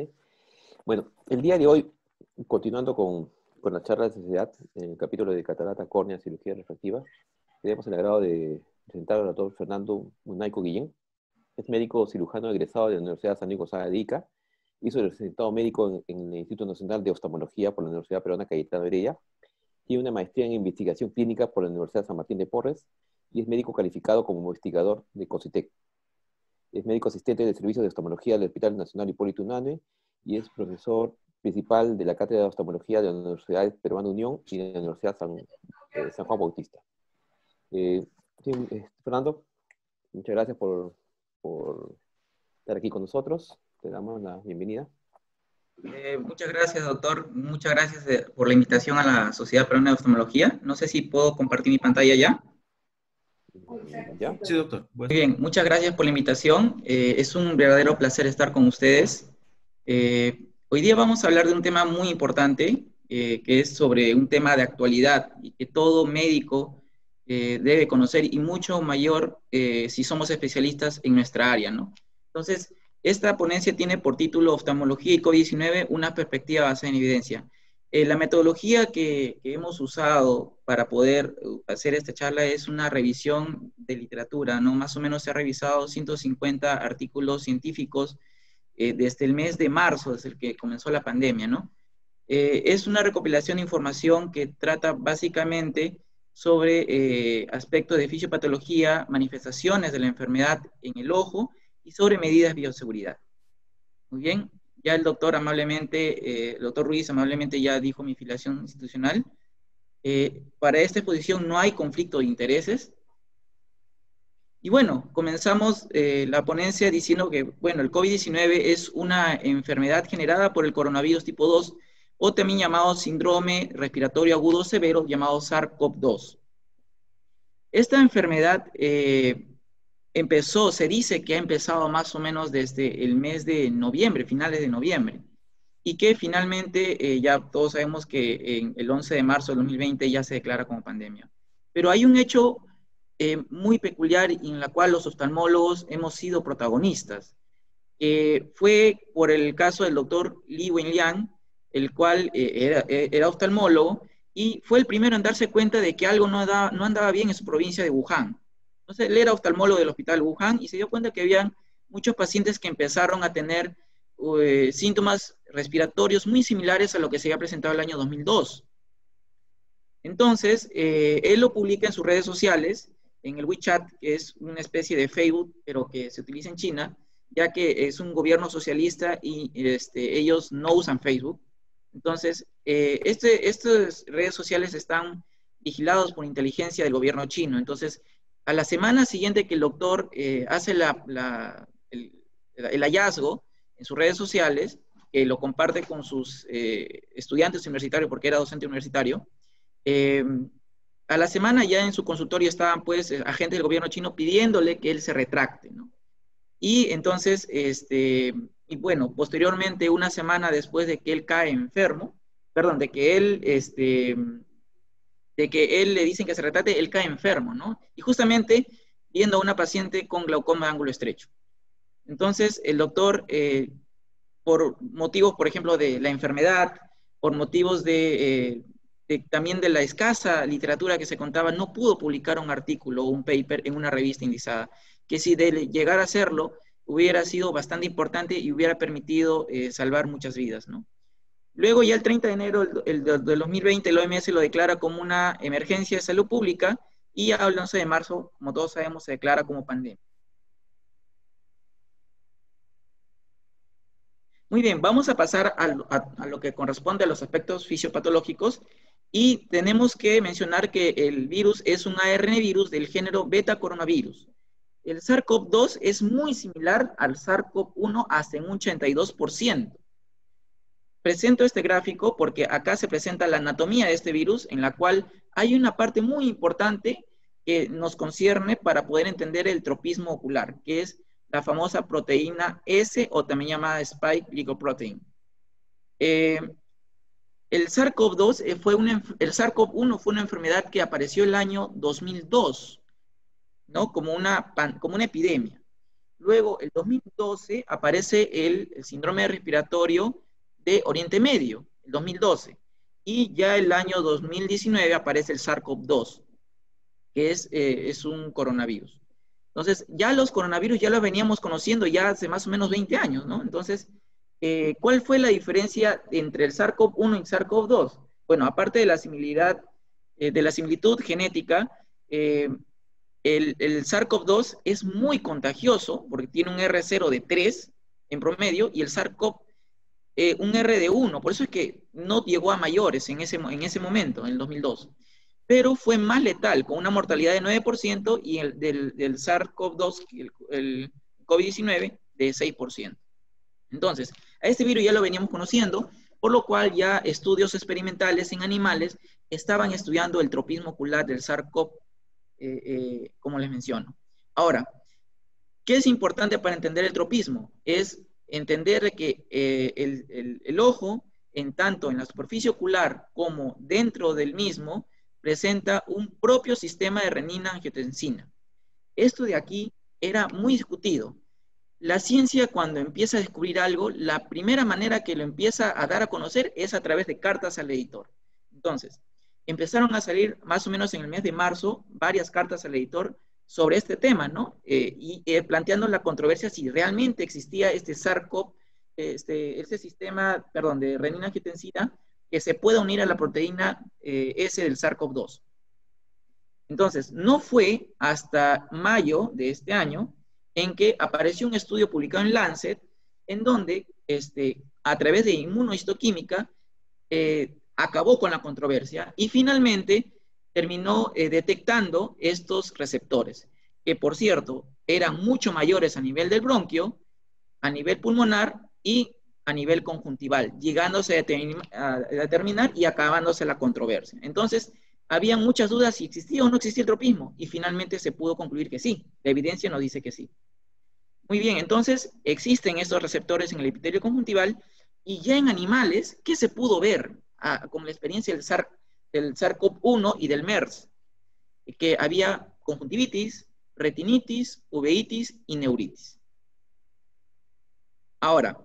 ¿sí? Bueno, el día de hoy, continuando con la charla de sociedad, en el capítulo de catarata, córnea, cirugía refractiva, tenemos el agrado de presentar al doctor Fernando Munayco Guillén. Es médico cirujano egresado de la Universidad San Nicolás de Ica. Hizo el recetado médico en el Instituto Nacional de Oftalmología por la Universidad Peruana Cayetano Heredia. Tiene una maestría en investigación clínica por la Universidad San Martín de Porres y es médico calificado como investigador de COSITEC. Es médico asistente del Servicio de Oftalmología del Hospital Nacional Hipólito Unanue y es profesor principal de la Cátedra de Oftalmología de la Universidad Peruana Unión y de la Universidad San Juan Bautista. Fernando, muchas gracias por estar aquí con nosotros. Te damos la bienvenida. Muchas gracias, doctor. Muchas gracias por la invitación a la Sociedad Peruana de Oftalmología. No sé si puedo compartir mi pantalla ya. ¿Ya? Sí, doctor. Bueno. Muy bien, muchas gracias por la invitación. Es un verdadero placer estar con ustedes. Hoy día vamos a hablar de un tema muy importante, que es sobre un tema de actualidad y que todo médico debe conocer, y mucho mayor si somos especialistas en nuestra área, ¿no? Entonces, esta ponencia tiene por título Oftalmología y COVID-19, una perspectiva basada en evidencia. La metodología que hemos usado para poder hacer esta charla es una revisión de literatura, ¿no? Más o menos se ha revisado 150 artículos científicos desde el mes de marzo, desde el que comenzó la pandemia, ¿no? Es una recopilación de información que trata básicamente sobre aspectos de fisiopatología, manifestaciones de la enfermedad en el ojo y sobre medidas de bioseguridad. Muy bien, ya el doctor amablemente, el doctor Ruiz amablemente ya dijo mi filiación institucional. Para esta exposición no hay conflicto de intereses. Y bueno, comenzamos la ponencia diciendo que, bueno, el COVID-19 es una enfermedad generada por el coronavirus tipo 2, o también llamado síndrome respiratorio agudo severo, llamado SARS-CoV-2. Esta enfermedad se dice que ha empezado más o menos desde el mes de noviembre, finales de noviembre, y que finalmente ya todos sabemos que en el 11 de marzo del 2020 ya se declara como pandemia. Pero hay un hecho muy peculiar y en la cual los oftalmólogos hemos sido protagonistas. Fue por el caso del doctor Li Wenliang, el cual era oftalmólogo, y fue el primero en darse cuenta de que algo no andaba bien en su provincia de Wuhan. Entonces, él era oftalmólogo del hospital Wuhan y se dio cuenta que habían muchos pacientes que empezaron a tener síntomas respiratorios muy similares a lo que se había presentado el año 2002. Entonces, él lo publica en sus redes sociales, en el WeChat, que es una especie de Facebook, pero que se utiliza en China, ya que es un gobierno socialista y ellos no usan Facebook. Entonces, estas redes sociales están vigilados por inteligencia del gobierno chino. Entonces, a la semana siguiente que el doctor hace el hallazgo en sus redes sociales, que lo comparte con sus estudiantes universitarios, porque era docente universitario, a la semana ya en su consultorio estaban pues agentes del gobierno chino pidiéndole que él se retracte, ¿no? Y entonces, y bueno, posteriormente, una semana después de que él cae enfermo, perdón, de que él le dicen que se retrate, él cae enfermo, ¿no? Y justamente viendo a una paciente con glaucoma de ángulo estrecho. Entonces, el doctor, por motivos, por ejemplo, de la enfermedad, por motivos también de la escasa literatura que se contaba, no pudo publicar un artículo o un paper en una revista indizada, que si de llegar a hacerlo, hubiera sido bastante importante y hubiera permitido salvar muchas vidas, ¿no? Luego, ya el 30 de enero del 2020, el OMS lo declara como una emergencia de salud pública y ya el 11 de marzo, como todos sabemos, se declara como pandemia. Muy bien, vamos a pasar a lo que corresponde a los aspectos fisiopatológicos y tenemos que mencionar que el virus es un ARN virus del género beta coronavirus. El SARS-CoV-2 es muy similar al SARS-CoV-1 hasta en un 82%. Presento este gráfico porque acá se presenta la anatomía de este virus, en la cual hay una parte muy importante que nos concierne para poder entender el tropismo ocular, que es la famosa proteína S, o también llamada spike glycoprotein. El SARS-CoV-2 el SARS-CoV-1 fue una enfermedad que apareció el año 2002, ¿no? Como una epidemia. Luego, el 2012, aparece el síndrome respiratorio de Oriente Medio, el 2012. Y ya el año 2019 aparece el SARS-CoV-2, que es un coronavirus. Entonces, ya los coronavirus ya los veníamos conociendo ya hace más o menos 20 años, ¿no? Entonces, ¿cuál fue la diferencia entre el SARS-CoV-1 y el SARS-CoV-2? Bueno, aparte de la similitud genética, el SARS-CoV-2 es muy contagioso porque tiene un R0 de 3 en promedio y el SARS-CoV un R de 1. Por eso es que no llegó a mayores en ese momento, en el 2002. Pero fue más letal, con una mortalidad de 9% y el del SARS-CoV-2, el COVID-19, de 6%. Entonces, a este virus ya lo veníamos conociendo, por lo cual ya estudios experimentales en animales estaban estudiando el tropismo ocular del SARS-CoV, como les menciono. Ahora, ¿qué es importante para entender el tropismo? Es entender que el ojo, en tanto en la superficie ocular como dentro del mismo, presenta un propio sistema de renina-angiotensina. Esto de aquí era muy discutido. La ciencia, cuando empieza a descubrir algo, la primera manera que lo empieza a dar a conocer es a través de cartas al editor. Entonces, empezaron a salir más o menos en el mes de marzo varias cartas al editor sobre este tema, ¿no? Planteando la controversia si realmente existía este SARS-CoV, este sistema, perdón, de renina-angiotensina que se pueda unir a la proteína S del SARS-CoV-2. Entonces, no fue hasta mayo de este año en que apareció un estudio publicado en Lancet, en donde, a través de inmunohistoquímica, acabó con la controversia y finalmente terminó detectando estos receptores, que por cierto, eran mucho mayores a nivel del bronquio, a nivel pulmonar y a nivel conjuntival, llegándose a determinar y acabándose la controversia. Entonces, había muchas dudas si existía o no existía el tropismo, y finalmente se pudo concluir que sí. La evidencia nos dice que sí. Muy bien, entonces, existen estos receptores en el epitelio conjuntival, y ya en animales, ¿qué se pudo ver? Como la experiencia del SARS-CoV-1 y del MERS, que había conjuntivitis, retinitis, uveitis y neuritis. Ahora,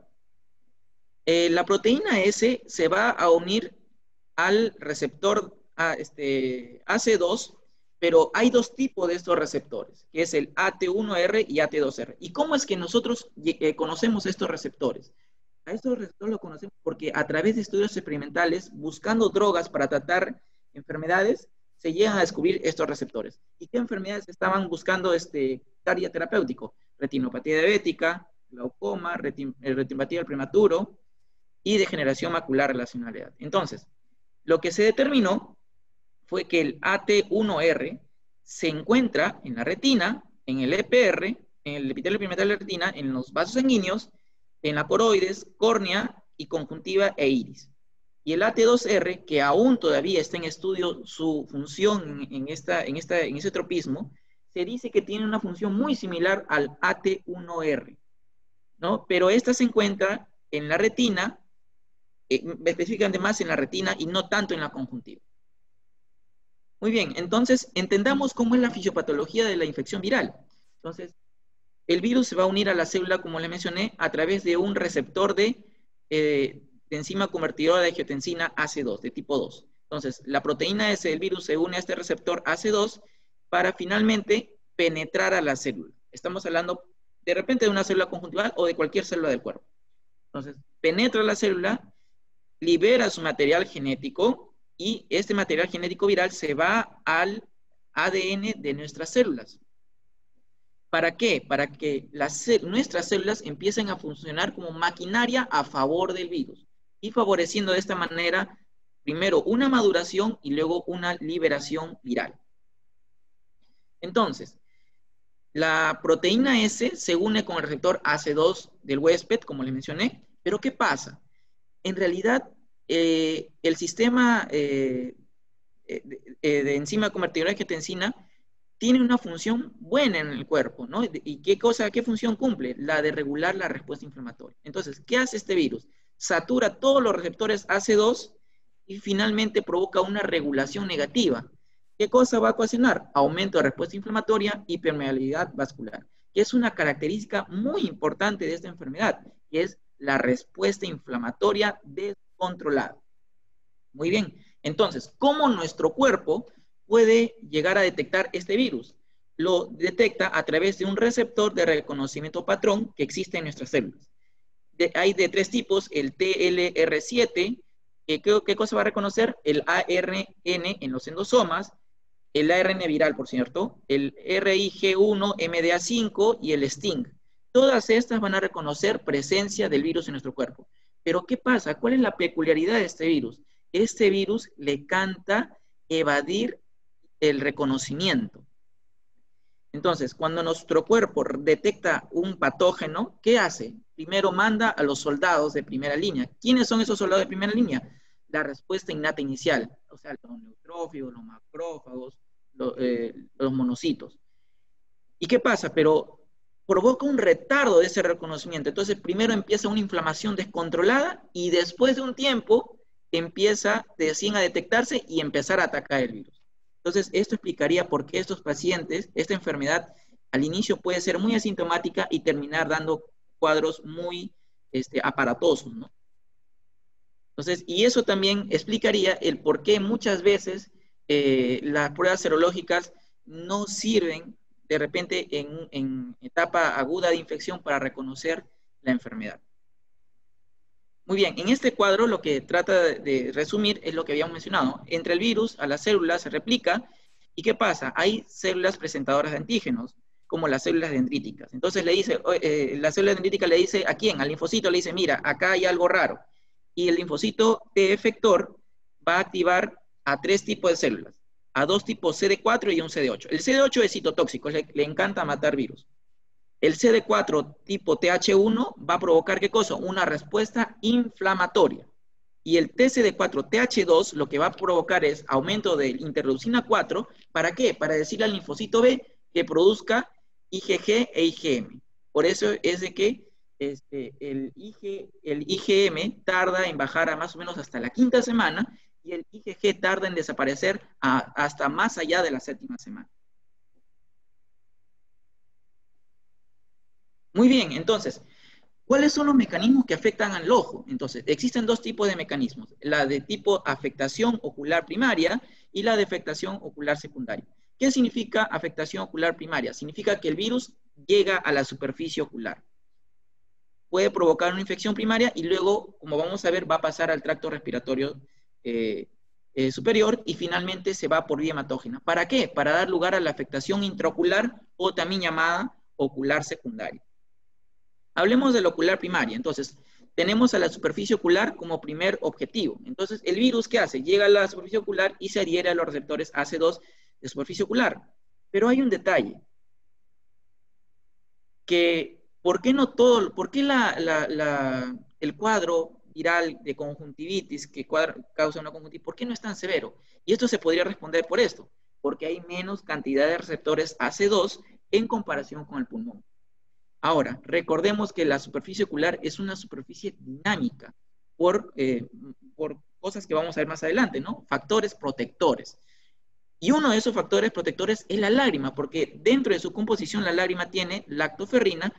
la proteína S se va a unir al receptor AC2, pero hay dos tipos de estos receptores, que es el AT1R y AT2R. ¿Y cómo es que nosotros conocemos estos receptores? A estos receptores los conocemos porque a través de estudios experimentales, buscando drogas para tratar enfermedades, se llegan a descubrir estos receptores. ¿Y qué enfermedades estaban buscando área terapéutico? Retinopatía diabética, glaucoma, retinopatía del prematuro y degeneración macular relacionada a la edad. Entonces, lo que se determinó fue que el AT1R se encuentra en la retina, en el EPR, en el epitelio pigmental de la retina, en los vasos sanguíneos, en la coroides, córnea y conjuntiva e iris. Y el AT2R, que aún todavía está en estudio su función en ese tropismo, se dice que tiene una función muy similar al AT1R, ¿no? Pero esta se encuentra en la retina, específicamente más en la retina y no tanto en la conjuntiva. Muy bien, entonces entendamos cómo es la fisiopatología de la infección viral. Entonces, el virus se va a unir a la célula, como le mencioné, a través de un receptor de enzima convertidora de angiotensina AC2, de tipo 2. Entonces, la proteína S del virus se une a este receptor AC2 para finalmente penetrar a la célula. Estamos hablando de repente de una célula conjuntival o de cualquier célula del cuerpo. Entonces, penetra la célula, libera su material genético y este material genético viral se va al ADN de nuestras células. ¿Para qué? Para que nuestras células empiecen a funcionar como maquinaria a favor del virus y favoreciendo de esta manera primero una maduración y luego una liberación viral. Entonces, la proteína S se une con el receptor AC2 del huésped, como les mencioné, pero ¿qué pasa? En realidad, el sistema de enzima convertidora de angiotensina tiene una función buena en el cuerpo, ¿no? ¿Y qué función cumple? La de regular la respuesta inflamatoria. Entonces, ¿qué hace este virus? Satura todos los receptores AC2 y finalmente provoca una regulación negativa. ¿Qué cosa va a ocasionar? Aumento de respuesta inflamatoria y permeabilidad vascular. que es una característica muy importante de esta enfermedad, que es la respuesta inflamatoria descontrolada. Muy bien, entonces, ¿cómo nuestro cuerpo puede llegar a detectar este virus? Lo detecta a través de un receptor de reconocimiento patrón que existe en nuestras células. Hay de tres tipos, el TLR7, ¿qué cosa va a reconocer? El ARN en los endosomas, el ARN viral, por cierto, el RIG1, MDA5 y el STING. Todas estas van a reconocer presencia del virus en nuestro cuerpo. Pero ¿qué pasa? ¿Cuál es la peculiaridad de este virus? Este virus le canta evadir el reconocimiento. Entonces, cuando nuestro cuerpo detecta un patógeno, ¿qué hace? Primero manda a los soldados de primera línea. ¿Quiénes son esos soldados de primera línea? La respuesta innata inicial, o sea, los neutrófilos, los macrófagos, los monocitos. ¿Y qué pasa? Pero provoca un retardo de ese reconocimiento. Entonces, primero empieza una inflamación descontrolada y después de un tiempo empieza recién a detectarse y empezar a atacar el virus. Entonces, esto explicaría por qué estos pacientes, esta enfermedad, al inicio puede ser muy asintomática y terminar dando cuadros muy aparatosos, ¿no? Entonces, y eso también explicaría el por qué muchas veces las pruebas serológicas no sirven de repente en etapa aguda de infección para reconocer la enfermedad. Muy bien, en este cuadro lo que trata de resumir es lo que habíamos mencionado. Entre el virus a la célula se replica, ¿y qué pasa? Hay células presentadoras de antígenos, como las células dendríticas. Entonces le dice, la célula dendrítica le dice, ¿a quién? Al linfocito le dice, mira, acá hay algo raro. Y el linfocito T efector va a activar a tres tipos de células, a dos tipos CD4 y un CD8. El CD8 es citotóxico, le encanta matar virus. El CD4 tipo TH1 va a provocar, ¿qué cosa? Una respuesta inflamatoria. Y el TCD4-TH2 lo que va a provocar es aumento de interleucina 4. ¿Para qué? Para decirle al linfocito B que produzca IgG e IgM. Por eso es de que el IgM tarda en bajar a más o menos hasta la quinta semana y el IgG tarda en desaparecer hasta más allá de la séptima semana. Muy bien, entonces, ¿cuáles son los mecanismos que afectan al ojo? Entonces, existen dos tipos de mecanismos, la de tipo afectación ocular primaria y la de afectación ocular secundaria. ¿Qué significa afectación ocular primaria? Significa que el virus llega a la superficie ocular. Puede provocar una infección primaria y luego, como vamos a ver, va a pasar al tracto respiratorio superior y finalmente se va por vía hematógena. ¿Para qué? Para dar lugar a la afectación intraocular o también llamada ocular secundaria. Hablemos de la ocular primaria. Entonces, tenemos a la superficie ocular como primer objetivo. Entonces, ¿el virus qué hace? Llega a la superficie ocular y se adhiere a los receptores AC2 de superficie ocular. Pero hay un detalle. Que, ¿por qué no todo, por qué el cuadro viral de conjuntivitis que causa una conjuntivitis, por qué no es tan severo? Y esto se podría responder por esto. Porque hay menos cantidad de receptores AC2 en comparación con el pulmón. Ahora, recordemos que la superficie ocular es una superficie dinámica por cosas que vamos a ver más adelante, ¿no? Factores protectores. Y uno de esos factores protectores es la lágrima, porque dentro de su composición la lágrima tiene lactoferrina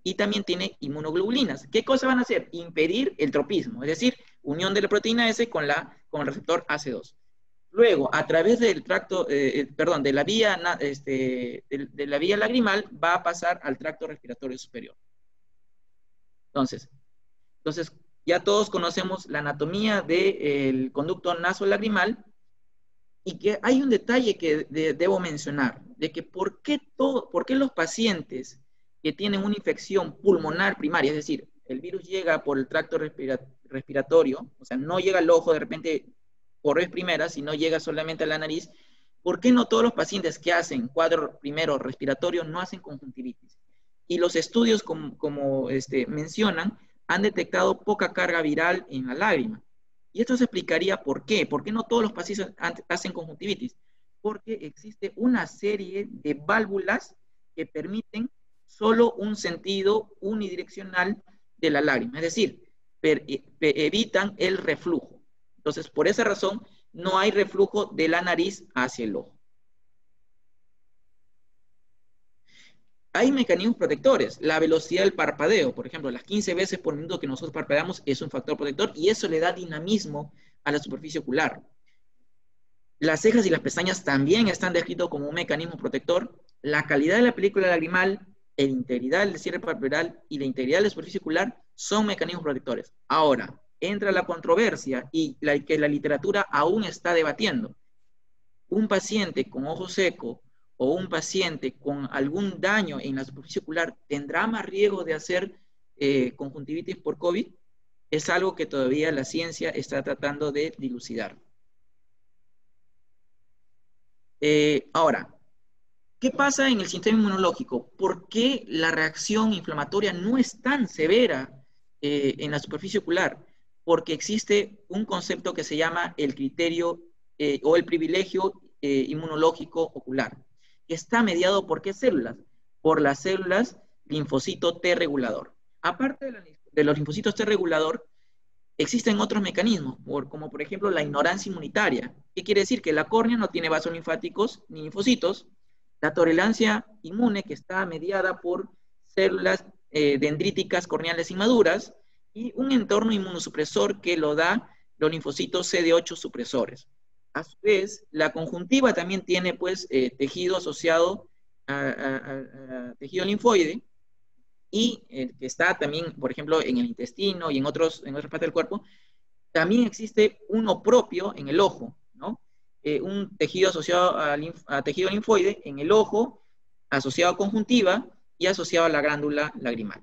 y también tiene inmunoglobulinas. ¿Qué cosas van a hacer? Impedir el tropismo, es decir, unión de la proteína S con el receptor AC2. Luego, a través del tracto, de la vía lagrimal, va a pasar al tracto respiratorio superior. Entonces, ya todos conocemos la anatomía del conducto nasolagrimal y que hay un detalle que debo mencionar, de que ¿por qué los pacientes que tienen una infección pulmonar primaria, es decir, el virus llega por el tracto respiratorio, o sea, no llega al ojo de repente por vez primera, si no llega solamente a la nariz, ¿por qué no todos los pacientes que hacen cuadro primero respiratorio no hacen conjuntivitis? Y los estudios, como mencionan, han detectado poca carga viral en la lágrima. Y esto se explicaría por qué. ¿Por qué no todos los pacientes hacen conjuntivitis? Porque existe una serie de válvulas que permiten solo un sentido unidireccional de la lágrima, es decir, evitan el reflujo. Entonces, por esa razón, no hay reflujo de la nariz hacia el ojo. hay mecanismos protectores. La velocidad del parpadeo, por ejemplo, las 15 veces por minuto que nosotros parpadeamos es un factor protector y eso le da dinamismo a la superficie ocular. Las cejas y las pestañas también están descritos como un mecanismo protector. La calidad de la película lagrimal, la integridad del cierre palpebral y la integridad de la superficie ocular son mecanismos protectores. Ahora, entra la controversia y que la literatura aún está debatiendo. Un paciente con ojo seco o un paciente con algún daño en la superficie ocular tendrá más riesgo de hacer conjuntivitis por COVID. Es algo que todavía la ciencia está tratando de dilucidar. Ahora, ¿qué pasa en el sistema inmunológico? ¿Por qué la reacción inflamatoria no es tan severa en la superficie ocular? Porque existe un concepto que se llama el criterio o el privilegio inmunológico ocular, que está mediado por ¿qué células? Por las células linfocito T regulador. Aparte de los linfocitos T regulador, existen otros mecanismos, como por ejemplo la ignorancia inmunitaria. ¿Qué quiere decir? Que la córnea no tiene vasos linfáticos ni linfocitos. La tolerancia inmune, que está mediada por células dendríticas corneales inmaduras, y un entorno inmunosupresor que lo da los linfocitos CD8 supresores. A su vez, la conjuntiva también tiene pues tejido asociado a tejido linfoide, y que está también, por ejemplo, en el intestino y en otras partes del cuerpo. También existe uno propio en el ojo, ¿no? Un tejido asociado a tejido linfoide en el ojo, asociado a conjuntiva y asociado a la glándula lagrimal.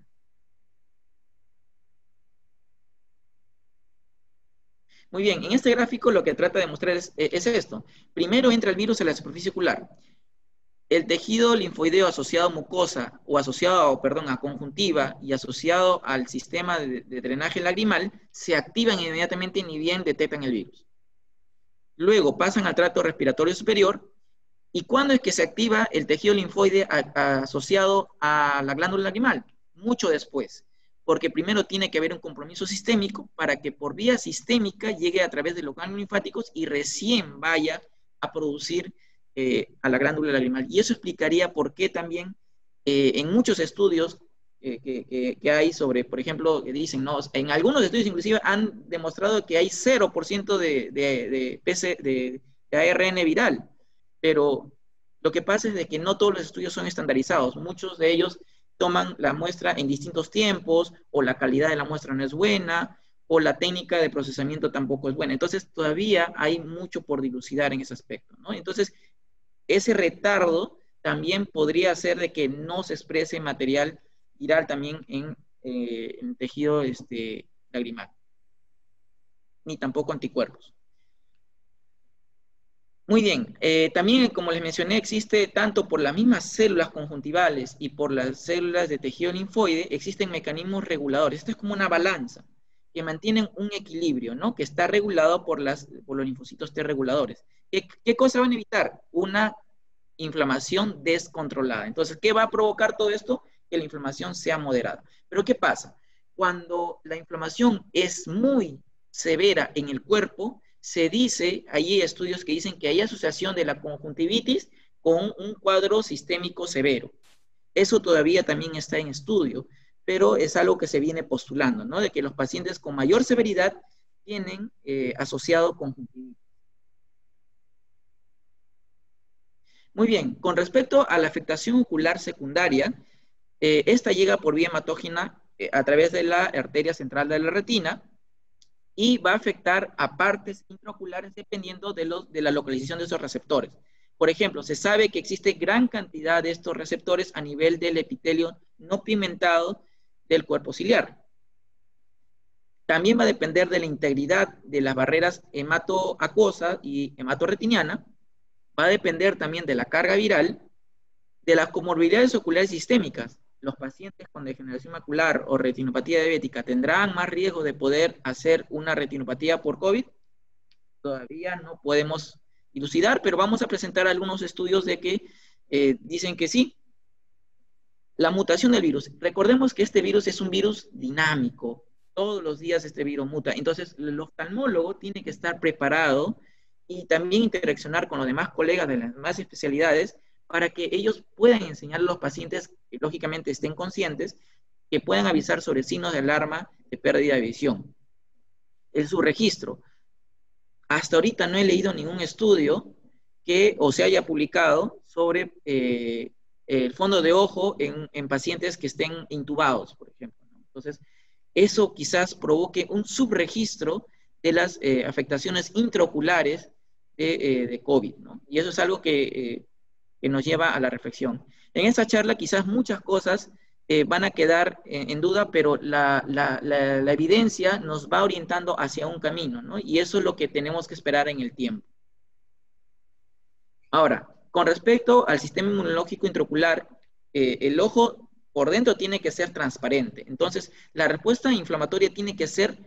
Muy bien, en este gráfico lo que trata de mostrar es esto. Primero entra el virus en la superficie ocular. El tejido linfoideo asociado a mucosa o asociado, a conjuntiva y asociado al sistema de drenaje lagrimal se activan inmediatamente ni bien detectan el virus. Luego pasan al tracto respiratorio superior. ¿Y cuándo es que se activa el tejido linfoide asociado a la glándula lagrimal? Mucho después, porque primero tiene que haber un compromiso sistémico para que por vía sistémica llegue a través de los ganglios linfáticos y recién vaya a producir a la glándula lagrimal. Y eso explicaría por qué también en muchos estudios que hay sobre, por ejemplo, que dicen, no, en algunos estudios inclusive han demostrado que hay 0% de ARN viral, pero lo que pasa es de que no todos los estudios son estandarizados. Muchos de ellos toman la muestra en distintos tiempos, o la calidad de la muestra no es buena, o la técnica de procesamiento tampoco es buena. Entonces todavía hay mucho por dilucidar en ese aspecto, ¿no? Entonces, ese retardo también podría hacer de que no se exprese material viral también en el tejido lagrimal, ni tampoco anticuerpos. Muy bien, también como les mencioné, existe tanto por las mismas células conjuntivales y por las células de tejido linfoide, existen mecanismos reguladores. Esto es como una balanza que mantienen un equilibrio, ¿no? Que está regulado por los linfocitos T reguladores. ¿Qué cosa van a evitar? Una inflamación descontrolada. Entonces, ¿qué va a provocar todo esto? Que la inflamación sea moderada. Pero ¿qué pasa? Cuando la inflamación es muy severa en el cuerpo, se dice, hay estudios que dicen que hay asociación de la conjuntivitis con un cuadro sistémico severo. Eso todavía también está en estudio, pero es algo que se viene postulando, ¿no? De que los pacientes con mayor severidad tienen asociado conjuntivitis. Muy bien, con respecto a la afectación ocular secundaria, esta llega por vía hematógena a través de la arteria central de la retina y va a afectar a partes intraoculares dependiendo de la localización de esos receptores. Por ejemplo, se sabe que existe gran cantidad de estos receptores a nivel del epitelio no pigmentado del cuerpo ciliar. También va a depender de la integridad de las barreras hematoacuosa y hematorretiniana. Va a depender también de la carga viral, de las comorbilidades oculares sistémicas. Los pacientes con degeneración macular o retinopatía diabética tendrán más riesgo de poder hacer una retinopatía por COVID. Todavía no podemos dilucidar, pero vamos a presentar algunos estudios de que dicen que sí. La mutación del virus. Recordemos que este virus es un virus dinámico. Todos los días este virus muta. Entonces, el oftalmólogo tiene que estar preparado y también interaccionar con los demás colegas de las demás especialidades para que ellos puedan enseñar a los pacientes que lógicamente estén conscientes, que puedan avisar sobre signos de alarma de pérdida de visión. El subregistro. Hasta ahorita no he leído ningún estudio que o se haya publicado sobre el fondo de ojo en pacientes que estén intubados, por ejemplo, ¿no? Entonces, eso quizás provoque un subregistro de las afectaciones intraoculares de COVID, ¿no? Y eso es algo que nos lleva a la reflexión. En esta charla quizás muchas cosas van a quedar en duda, pero la evidencia nos va orientando hacia un camino, ¿no? Y eso es lo que tenemos que esperar en el tiempo. Ahora, con respecto al sistema inmunológico intraocular, el ojo por dentro tiene que ser transparente. Entonces, la respuesta inflamatoria tiene que ser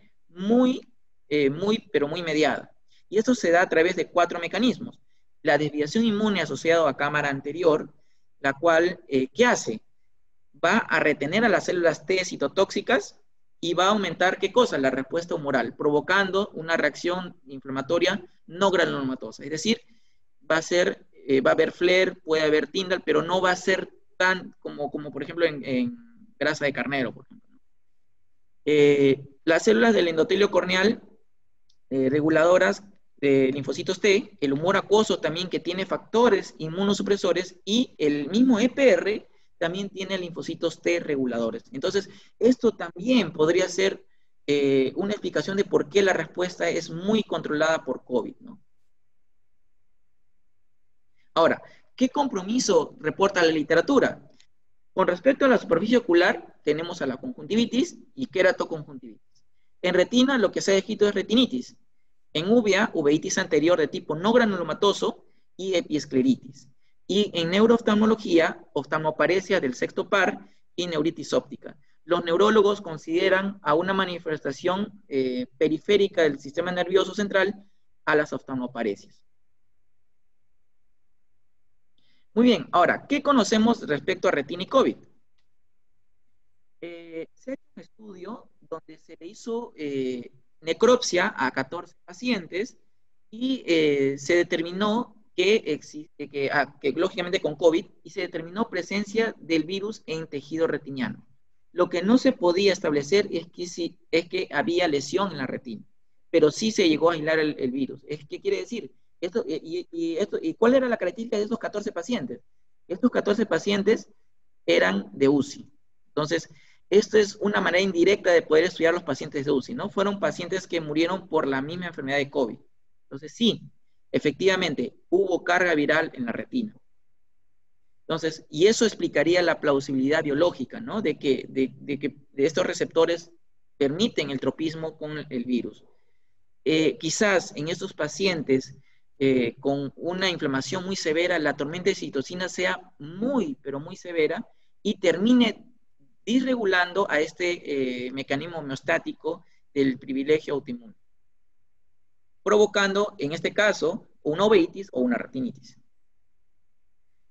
pero muy mediada. Y esto se da a través de 4 mecanismos. La desviación inmune asociada a cámara anterior, la cual, ¿qué hace? Va a retener a las células T citotóxicas y va a aumentar, ¿qué cosa? La respuesta humoral, provocando una reacción inflamatoria no granulomatosa. Es decir, va a haber flare, puede haber Tyndall, pero no va a ser tan como por ejemplo en grasa de carnero, por ejemplo. Las células del endotelio corneal reguladoras de linfocitos T, el humor acuoso también que tiene factores inmunosupresores y el mismo EPR también tiene linfocitos T reguladores. Entonces, esto también podría ser una explicación de por qué la respuesta es muy controlada por COVID, ¿no? Ahora, ¿qué compromiso reporta la literatura? Con respecto a la superficie ocular, tenemos a la conjuntivitis y queratoconjuntivitis. En retina, lo que se ha descrito es retinitis. En uvea, uveitis anterior de tipo no granulomatoso y epiescleritis. Y en neurooftalmología, oftalmoparesia del sexto par y neuritis óptica. Los neurólogos consideran a una manifestación periférica del sistema nervioso central a las oftalmoparesias. Muy bien, ahora, ¿qué conocemos respecto a retina y COVID? Se ha hecho un estudio donde se le hizo necropsia a 14 pacientes y se determinó que lógicamente con COVID, y se determinó presencia del virus en tejido retiniano. Lo que no se podía establecer es que había lesión en la retina, pero sí se llegó a aislar el virus. ¿Qué quiere decir? ¿Y cuál era la característica de estos 14 pacientes? Estos 14 pacientes eran de UCI. Entonces, esto es una manera indirecta de poder estudiar los pacientes de UCI, ¿no? Fueron pacientes que murieron por la misma enfermedad de COVID. Entonces, sí, efectivamente, hubo carga viral en la retina. Entonces, y eso explicaría la plausibilidad biológica, ¿no? De que estos receptores permiten el tropismo con el virus. Quizás en estos pacientes con una inflamación muy severa, la tormenta de citocina sea pero muy severa y termine disregulando a este mecanismo homeostático del privilegio autoinmune, provocando, en este caso, una uveitis o una retinitis.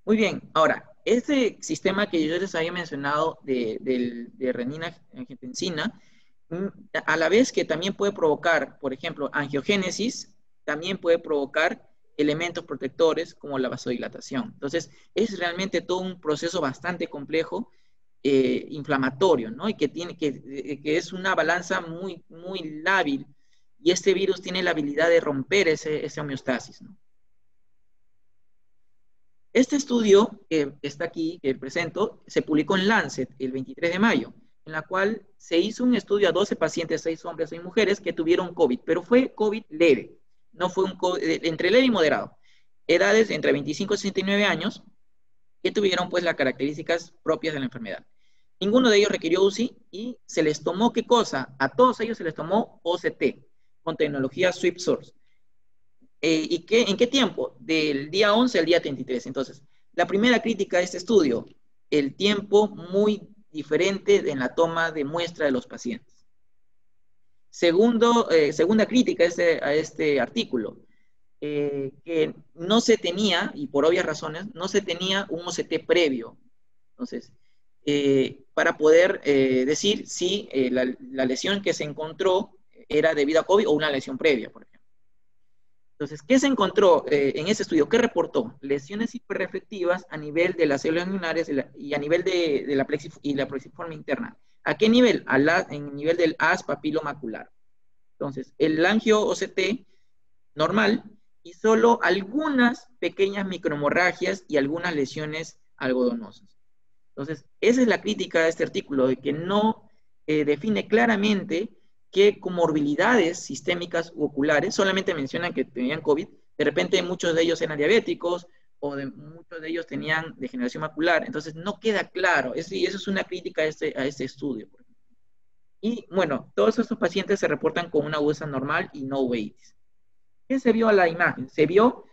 Muy bien, ahora, este sistema que yo les había mencionado de renina-angiotensina, a la vez que también puede provocar, por ejemplo, angiogénesis, también puede provocar elementos protectores como la vasodilatación. Entonces, es realmente todo un proceso bastante complejo, inflamatorio, ¿no? Y que es una balanza muy, muy lábil, y este virus tiene la habilidad de romper esa homeostasis, ¿no? Este estudio que está aquí, que presento, se publicó en Lancet el 23 de mayo, en la cual se hizo un estudio a 12 pacientes, 6 hombres, 6 mujeres, que tuvieron COVID, pero fue COVID leve, no fue un COVID, entre leve y moderado. Edades entre 25 y 69 años, que tuvieron pues las características propias de la enfermedad. Ninguno de ellos requirió UCI y se les tomó, ¿qué cosa? A todos ellos se les tomó OCT, con tecnología Sweep Source. ¿En qué tiempo? Del día 11 al día 33. Entonces, la primera crítica de este estudio, el tiempo muy diferente en la toma de muestra de los pacientes. Segunda crítica a este artículo, que no se tenía, y por obvias razones, no se tenía un OCT previo. Entonces, para poder decir si la lesión que se encontró era debido a COVID o una lesión previa, por ejemplo. Entonces, ¿qué se encontró en ese estudio? ¿Qué reportó? Lesiones hiperreflectivas a nivel de las células ganglionares y a nivel de la plexiforme interna. ¿A qué nivel? En nivel del haz papilomacular. Entonces, el angio-OCT normal y solo algunas pequeñas microhemorragias y algunas lesiones algodonosas. Entonces, esa es la crítica de este artículo, de que no define claramente qué comorbilidades sistémicas u oculares, solamente mencionan que tenían COVID, de repente muchos de ellos eran diabéticos, o muchos de ellos tenían degeneración macular, entonces no queda claro, eso es una crítica a este estudio. Y bueno, todos estos pacientes se reportan con una agudeza normal y no uveitis. ¿Qué se vio a la imagen? Se vio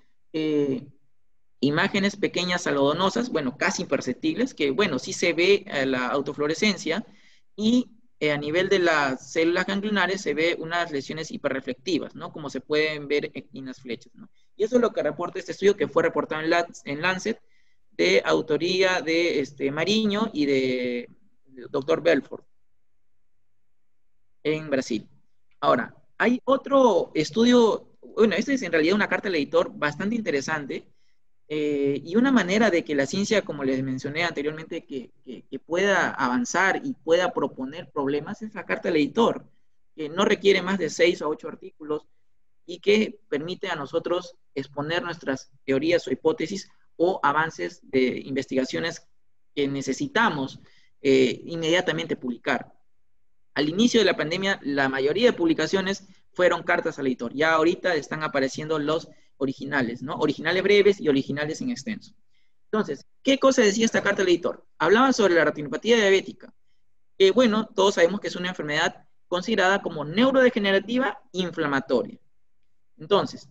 imágenes pequeñas algodonosas, bueno, casi imperceptibles, que bueno, sí se ve la autofluorescencia, y a nivel de las células ganglionares se ve unas lesiones hiperreflectivas, ¿no? Como se pueden ver en las flechas, ¿no? Y eso es lo que reporta este estudio, que fue reportado en Lancet, de autoría de Mariño y de Dr. Belfort, en Brasil. Ahora, hay otro estudio, bueno, este es en realidad una carta al editor bastante interesante, y una manera de que la ciencia, como les mencioné anteriormente, que pueda avanzar y pueda proponer problemas, es la carta al editor, que no requiere más de 6 o 8 artículos y que permite a nosotros exponer nuestras teorías o hipótesis o avances de investigaciones que necesitamos inmediatamente publicar. Al inicio de la pandemia, la mayoría de publicaciones fueron cartas al editor. Ya ahorita están apareciendo los originales, ¿no? Originales breves y originales en extenso. Entonces, ¿qué cosa decía esta carta al editor? Hablaba sobre la retinopatía diabética, que bueno, todos sabemos que es una enfermedad considerada como neurodegenerativa inflamatoria. Entonces,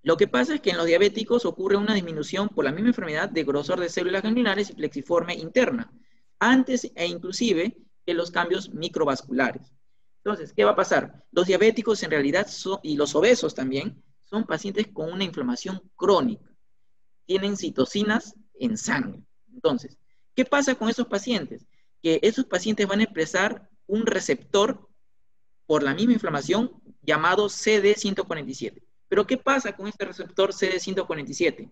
lo que pasa es que en los diabéticos ocurre una disminución por la misma enfermedad de grosor de células ganglionares y plexiforme interna, antes e inclusive que los cambios microvasculares. Entonces, ¿qué va a pasar? Los diabéticos en realidad y los obesos también son pacientes con una inflamación crónica. Tienen citocinas en sangre. Entonces, ¿qué pasa con esos pacientes? Que esos pacientes van a expresar un receptor por la misma inflamación llamado CD147. Pero ¿qué pasa con este receptor CD147?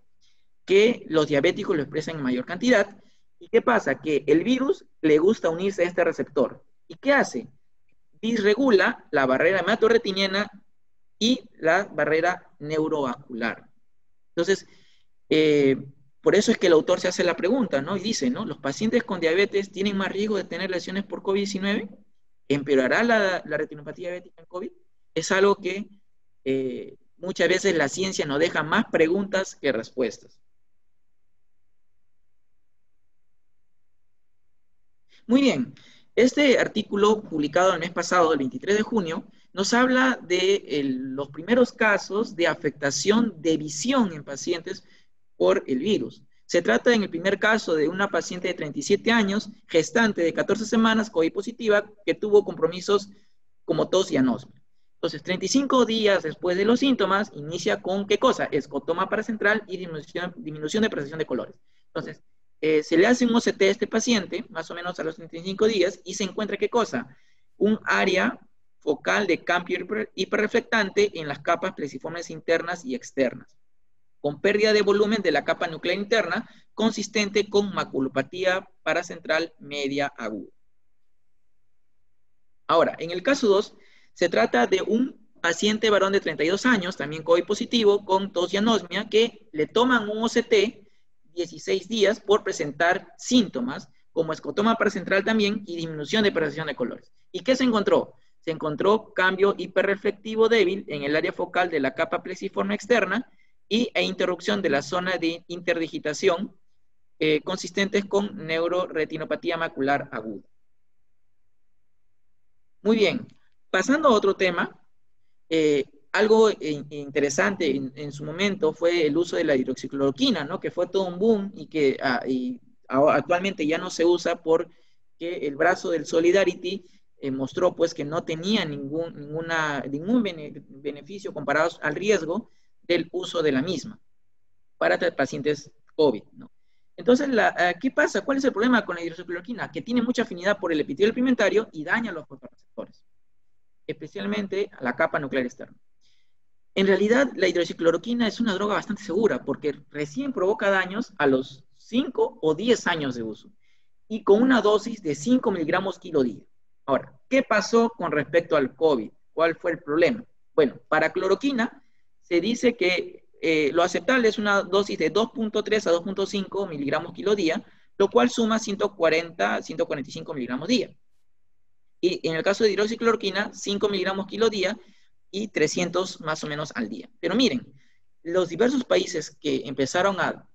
Que los diabéticos lo expresan en mayor cantidad. ¿Y qué pasa? Que el virus le gusta unirse a este receptor. ¿Y qué hace? Disregula la barrera hematoretiniana y la barrera neurovascular. Entonces, por eso es que el autor se hace la pregunta, ¿no? Y dice, ¿no? ¿Los pacientes con diabetes tienen más riesgo de tener lesiones por COVID-19? ¿Empeorará la retinopatía diabética en COVID? Es algo que muchas veces la ciencia nos deja más preguntas que respuestas. Muy bien, este artículo publicado el mes pasado, el 23 de junio, nos habla de los primeros casos de afectación de visión en pacientes por el virus. Se trata en el primer caso de una paciente de 37 años, gestante de 14 semanas, COVID positiva, que tuvo compromisos como tos y anosmia. Entonces, 35 días después de los síntomas, inicia con ¿qué cosa? Escotoma paracentral y disminución de percepción de colores. Entonces, se le hace un OCT a este paciente, más o menos a los 35 días, y se encuentra ¿qué cosa? Un área focal de cambio hiperreflectante en las capas plexiformes internas y externas, con pérdida de volumen de la capa nuclear interna, consistente con maculopatía paracentral media aguda. Ahora, en el caso 2, se trata de un paciente varón de 32 años, también COVID positivo, con tos y anosmia, que le toman un OCT 16 días por presentar síntomas, como escotoma paracentral también, y disminución de percepción de colores. ¿Y qué se encontró? Se encontró cambio hiperreflectivo débil en el área focal de la capa plexiforme externa e interrupción de la zona de interdigitación consistentes con neuroretinopatía macular aguda. Muy bien, pasando a otro tema, algo interesante en su momento fue el uso de la hidroxicloroquina, ¿no? Que fue todo un boom y que actualmente ya no se usa porque el brazo del Solidarity mostró pues que no tenía ningún beneficio comparado al riesgo del uso de la misma para pacientes COVID, ¿no? Entonces, ¿qué pasa? ¿Cuál es el problema con la hidroxicloroquina? Que tiene mucha afinidad por el epitelio pigmentario y daña los fotorreceptores, especialmente a la capa nuclear externa. En realidad, la hidroxicloroquina es una droga bastante segura porque recién provoca daños a los 5 o 10 años de uso y con una dosis de 5 miligramos kilo día. Ahora, ¿qué pasó con respecto al COVID? ¿Cuál fue el problema? Bueno, para cloroquina se dice que lo aceptable es una dosis de 2.3 a 2.5 miligramos kilo día, lo cual suma 140, 145 miligramos día. Y en el caso de hidroxicloroquina, 5 miligramos kilo día y 300 más o menos al día. Pero miren, los diversos países que empezaron a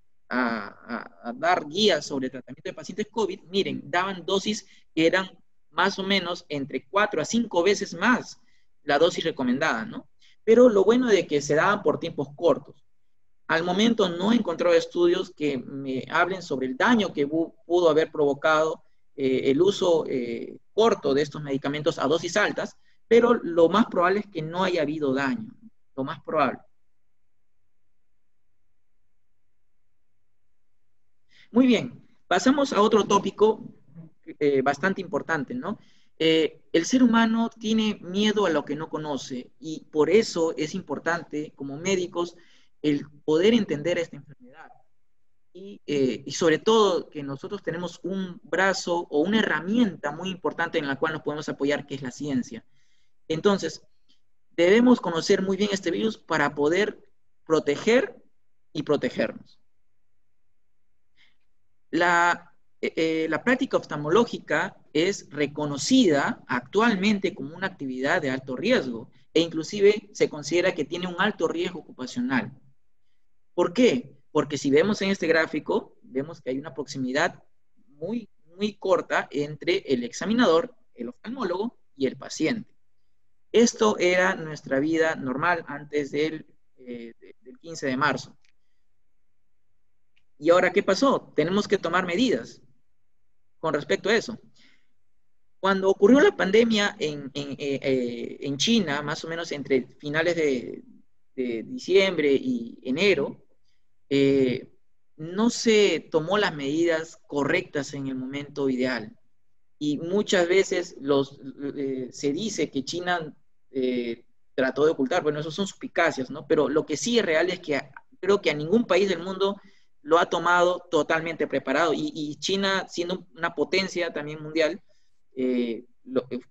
dar guías sobre el tratamiento de pacientes COVID, miren, daban dosis que eran más o menos entre 4 a 5 veces más la dosis recomendada, ¿no? Pero lo bueno de que se daban por tiempos cortos. Al momento no he encontrado estudios que me hablen sobre el daño que pudo haber provocado el uso corto de estos medicamentos a dosis altas, pero lo más probable es que no haya habido daño, lo más probable. Muy bien, pasamos a otro tópico bastante importante, ¿no? El ser humano tiene miedo a lo que no conoce y por eso es importante, como médicos, el poder entender esta enfermedad. Y sobre todo que nosotros tenemos un brazo o una herramienta muy importante en la cual nos podemos apoyar, que es la ciencia. Entonces, debemos conocer muy bien este virus para poder proteger y protegernos. La práctica oftalmológica es reconocida actualmente como una actividad de alto riesgo e inclusive se considera que tiene un alto riesgo ocupacional. ¿Por qué? Porque si vemos en este gráfico, vemos que hay una proximidad muy corta entre el examinador, el oftalmólogo y el paciente. Esto era nuestra vida normal antes del 15 de marzo. ¿Y ahora qué pasó? Tenemos que tomar medidas con respecto a eso. Cuando ocurrió la pandemia en China, más o menos entre finales de diciembre y enero, no se tomó las medidas correctas en el momento ideal. Y muchas veces se dice que China trató de ocultar, bueno, eso son suspicacias, ¿no? Pero lo que sí es real es que creo que a ningún país del mundo lo ha tomado totalmente preparado. Y China, siendo una potencia también mundial,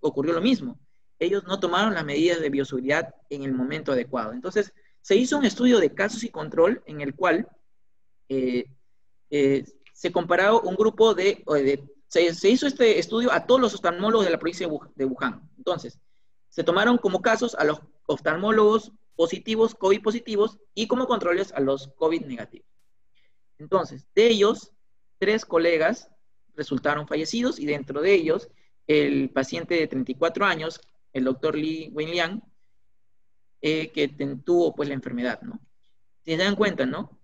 ocurrió lo mismo. Ellos no tomaron las medidas de bioseguridad en el momento adecuado. Entonces, se hizo un estudio de casos y control en el cual se comparó un grupo se hizo este estudio a todos los oftalmólogos de la provincia de Wuhan. Entonces, se tomaron como casos a los oftalmólogos positivos, COVID positivos, y como controles a los COVID negativos. Entonces, de ellos, 3 colegas resultaron fallecidos y dentro de ellos, el paciente de 34 años, el doctor Li Wenliang, que tuvo pues la enfermedad, ¿no? Si se dan cuenta, ¿no?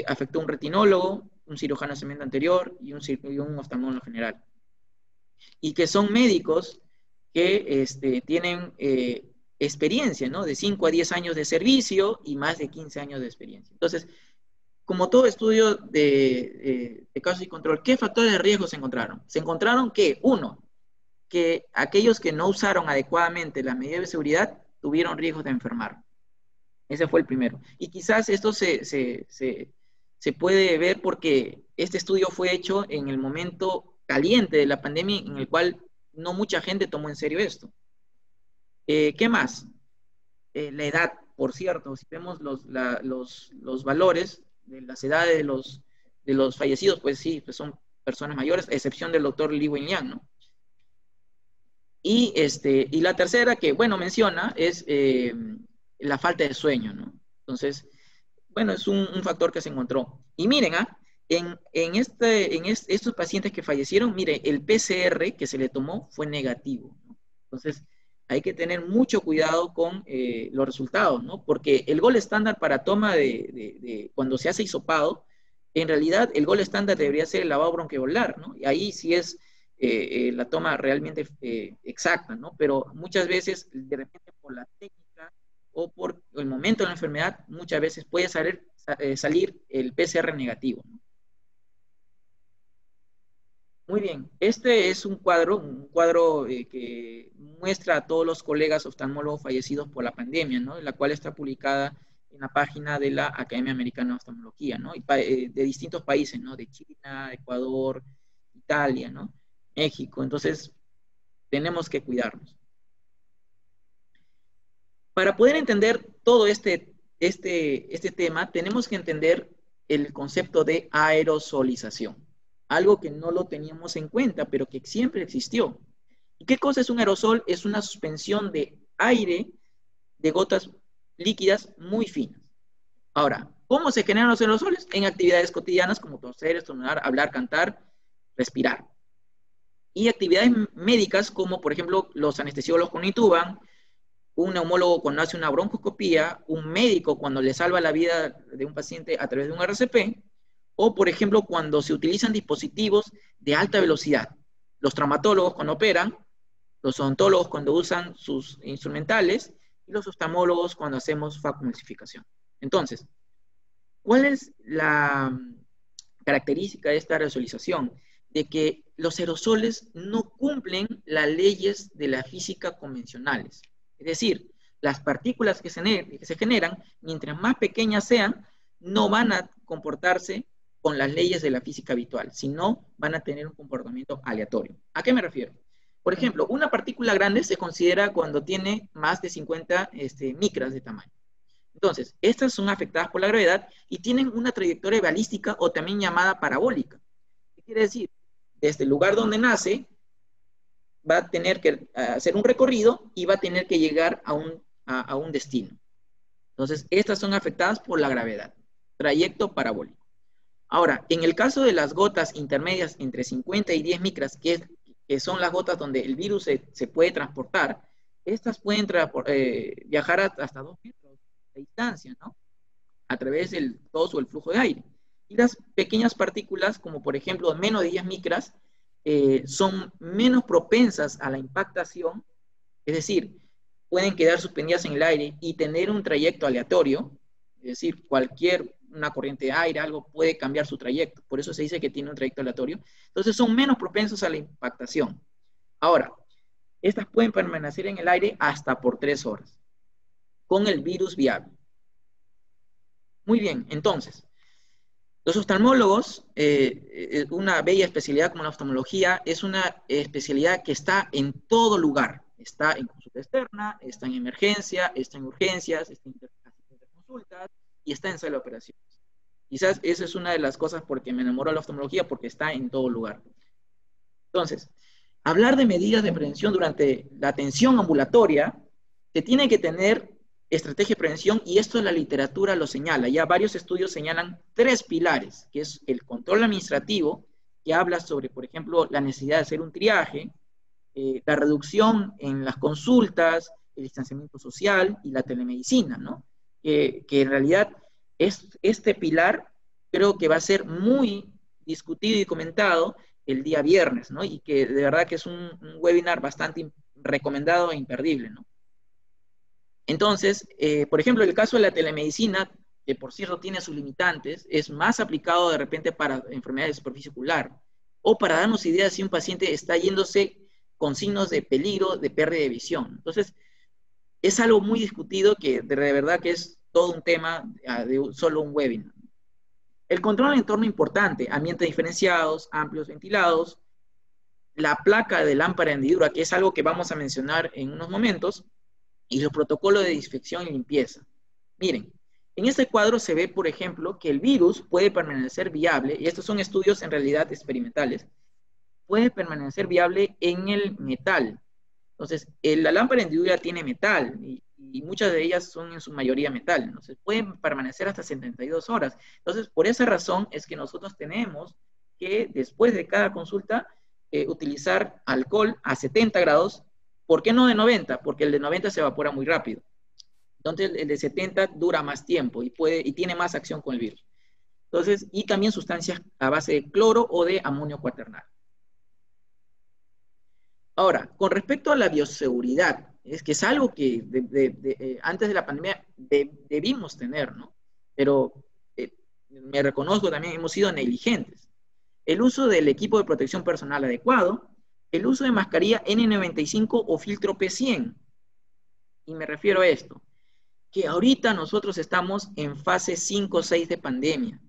Afectó a un retinólogo, un cirujano de cemento anterior y un oftalmólogo general. Y que son médicos que tienen experiencia, ¿no? De 5 a 10 años de servicio y más de 15 años de experiencia. Entonces, como todo estudio de casos y control, ¿qué factores de riesgo se encontraron? Se encontraron que, uno, que aquellos que no usaron adecuadamente las medidas de seguridad tuvieron riesgos de enfermar. Ese fue el primero. Y quizás esto se puede ver porque este estudio fue hecho en el momento caliente de la pandemia en el cual no mucha gente tomó en serio esto. ¿Qué más? La edad, por cierto, si vemos los valores de las edades de los fallecidos, pues sí, pues son personas mayores, a excepción del doctor Li Wenliang, ¿no? Y la tercera que, bueno, menciona es la falta de sueño, ¿no? Entonces, bueno, es un factor que se encontró. Y miren, estos pacientes que fallecieron, mire, el PCR que se le tomó fue negativo, ¿no? Entonces, hay que tener mucho cuidado con los resultados, ¿no? Porque el gol estándar para toma cuando se hace hisopado, en realidad el gol estándar debería ser el lavado bronquiolar, ¿no? Y ahí sí es la toma realmente exacta, ¿no? Pero muchas veces, de repente por la técnica o por el momento de la enfermedad, muchas veces puede salir el PCR negativo, ¿no? Muy bien. Este es un cuadro que muestra a todos los colegas oftalmólogos fallecidos por la pandemia, ¿no? La cual está publicada en la página de la Academia Americana de Oftalmología, ¿no? De distintos países, ¿no? De China, Ecuador, Italia, ¿no? México. Entonces, tenemos que cuidarnos. Para poder entender todo este tema, tenemos que entender el concepto de aerosolización, algo que no lo teníamos en cuenta, pero que siempre existió. ¿Y qué cosa es un aerosol? Es una suspensión de aire de gotas líquidas muy finas. Ahora, ¿cómo se generan los aerosoles? En actividades cotidianas como toser, estornudar, hablar, cantar, respirar. Y actividades médicas como, por ejemplo, los anestesiólogos cuando intuban, un neumólogo cuando hace una broncoscopía, un médico cuando le salva la vida de un paciente a través de un RCP, o, por ejemplo, cuando se utilizan dispositivos de alta velocidad. Los traumatólogos cuando operan, los odontólogos cuando usan sus instrumentales, y los oftalmólogos cuando hacemos facomulsificación. Entonces, ¿cuál es la característica de esta aerosolización? De que los aerosoles no cumplen las leyes de la física convencionales. Es decir, las partículas que se generan, mientras más pequeñas sean, no van a comportarse con las leyes de la física habitual, sino van a tener un comportamiento aleatorio. ¿A qué me refiero? Por ejemplo, una partícula grande se considera cuando tiene más de 50 micras de tamaño. Entonces, estas son afectadas por la gravedad y tienen una trayectoria balística o también llamada parabólica. ¿Qué quiere decir? Desde el lugar donde nace, va a tener que hacer un recorrido y va a tener que llegar a un destino. Entonces, estas son afectadas por la gravedad. Trayecto parabólico. Ahora, en el caso de las gotas intermedias entre 50 y 10 micras, que son las gotas donde el virus se puede transportar, estas pueden viajar hasta 2 metros de distancia, ¿no? A través del tos o el flujo de aire. Y las pequeñas partículas, como por ejemplo menos de 10 micras, son menos propensas a la impactación, es decir, pueden quedar suspendidas en el aire y tener un trayecto aleatorio, es decir, una corriente de aire, algo puede cambiar su trayecto, por eso se dice que tiene un trayecto aleatorio, entonces son menos propensos a la impactación. Ahora, estas pueden permanecer en el aire hasta por 3 horas, con el virus viable. Muy bien, entonces, los oftalmólogos, una bella especialidad como la oftalmología, es una especialidad que está en todo lugar. Está en consulta externa, está en emergencia, está en urgencias, está en interconsultas y está en sala de operaciones. Quizás esa es una de las cosas por que me enamoró de la oftalmología, porque está en todo lugar. Entonces, hablar de medidas de prevención durante la atención ambulatoria, se tiene que tener estrategia de prevención, y esto la literatura lo señala. Ya varios estudios señalan 3 pilares, que es el control administrativo, que habla sobre, por ejemplo, la necesidad de hacer un triaje, la reducción en las consultas, el distanciamiento social y la telemedicina, ¿no? Que en realidad este pilar creo que va a ser muy discutido y comentado el día viernes, ¿no? Y que de verdad que es un webinar bastante recomendado e imperdible, ¿no? Entonces, por ejemplo, el caso de la telemedicina, que por cierto tiene sus limitantes, es más aplicado de repente para enfermedades de superficie ocular, o para darnos idea de si un paciente está yéndose con signos de peligro, de pérdida de visión. Entonces, es algo muy discutido que de verdad que es todo un tema de solo un webinar. El control del entorno importante, ambientes diferenciados, amplios, ventilados, la placa de lámpara de hendidura, que es algo que vamos a mencionar en unos momentos, y los protocolos de desinfección y limpieza. Miren, en este cuadro se ve, por ejemplo, que el virus puede permanecer viable, y estos son estudios en realidad experimentales, puede permanecer viable en el metal. Entonces, la lámpara de hendidura tiene metal, y muchas de ellas son en su mayoría metal, entonces pueden permanecer hasta 72 horas. Entonces, por esa razón es que nosotros tenemos que, después de cada consulta, utilizar alcohol a 70 grados. ¿Por qué no de 90? Porque el de 90 se evapora muy rápido. Entonces, el de 70 dura más tiempo y tiene más acción con el virus. Entonces, y también sustancias a base de cloro o de amonio cuaternario. Ahora, con respecto a la bioseguridad, es que es algo que antes de la pandemia debimos tener, ¿no? Pero me reconozco también, hemos sido negligentes. el uso del equipo de protección personal adecuado, el uso de mascarilla N95 o filtro P100. Y me refiero a esto, que ahorita nosotros estamos en fase 5 o 6 de pandemia.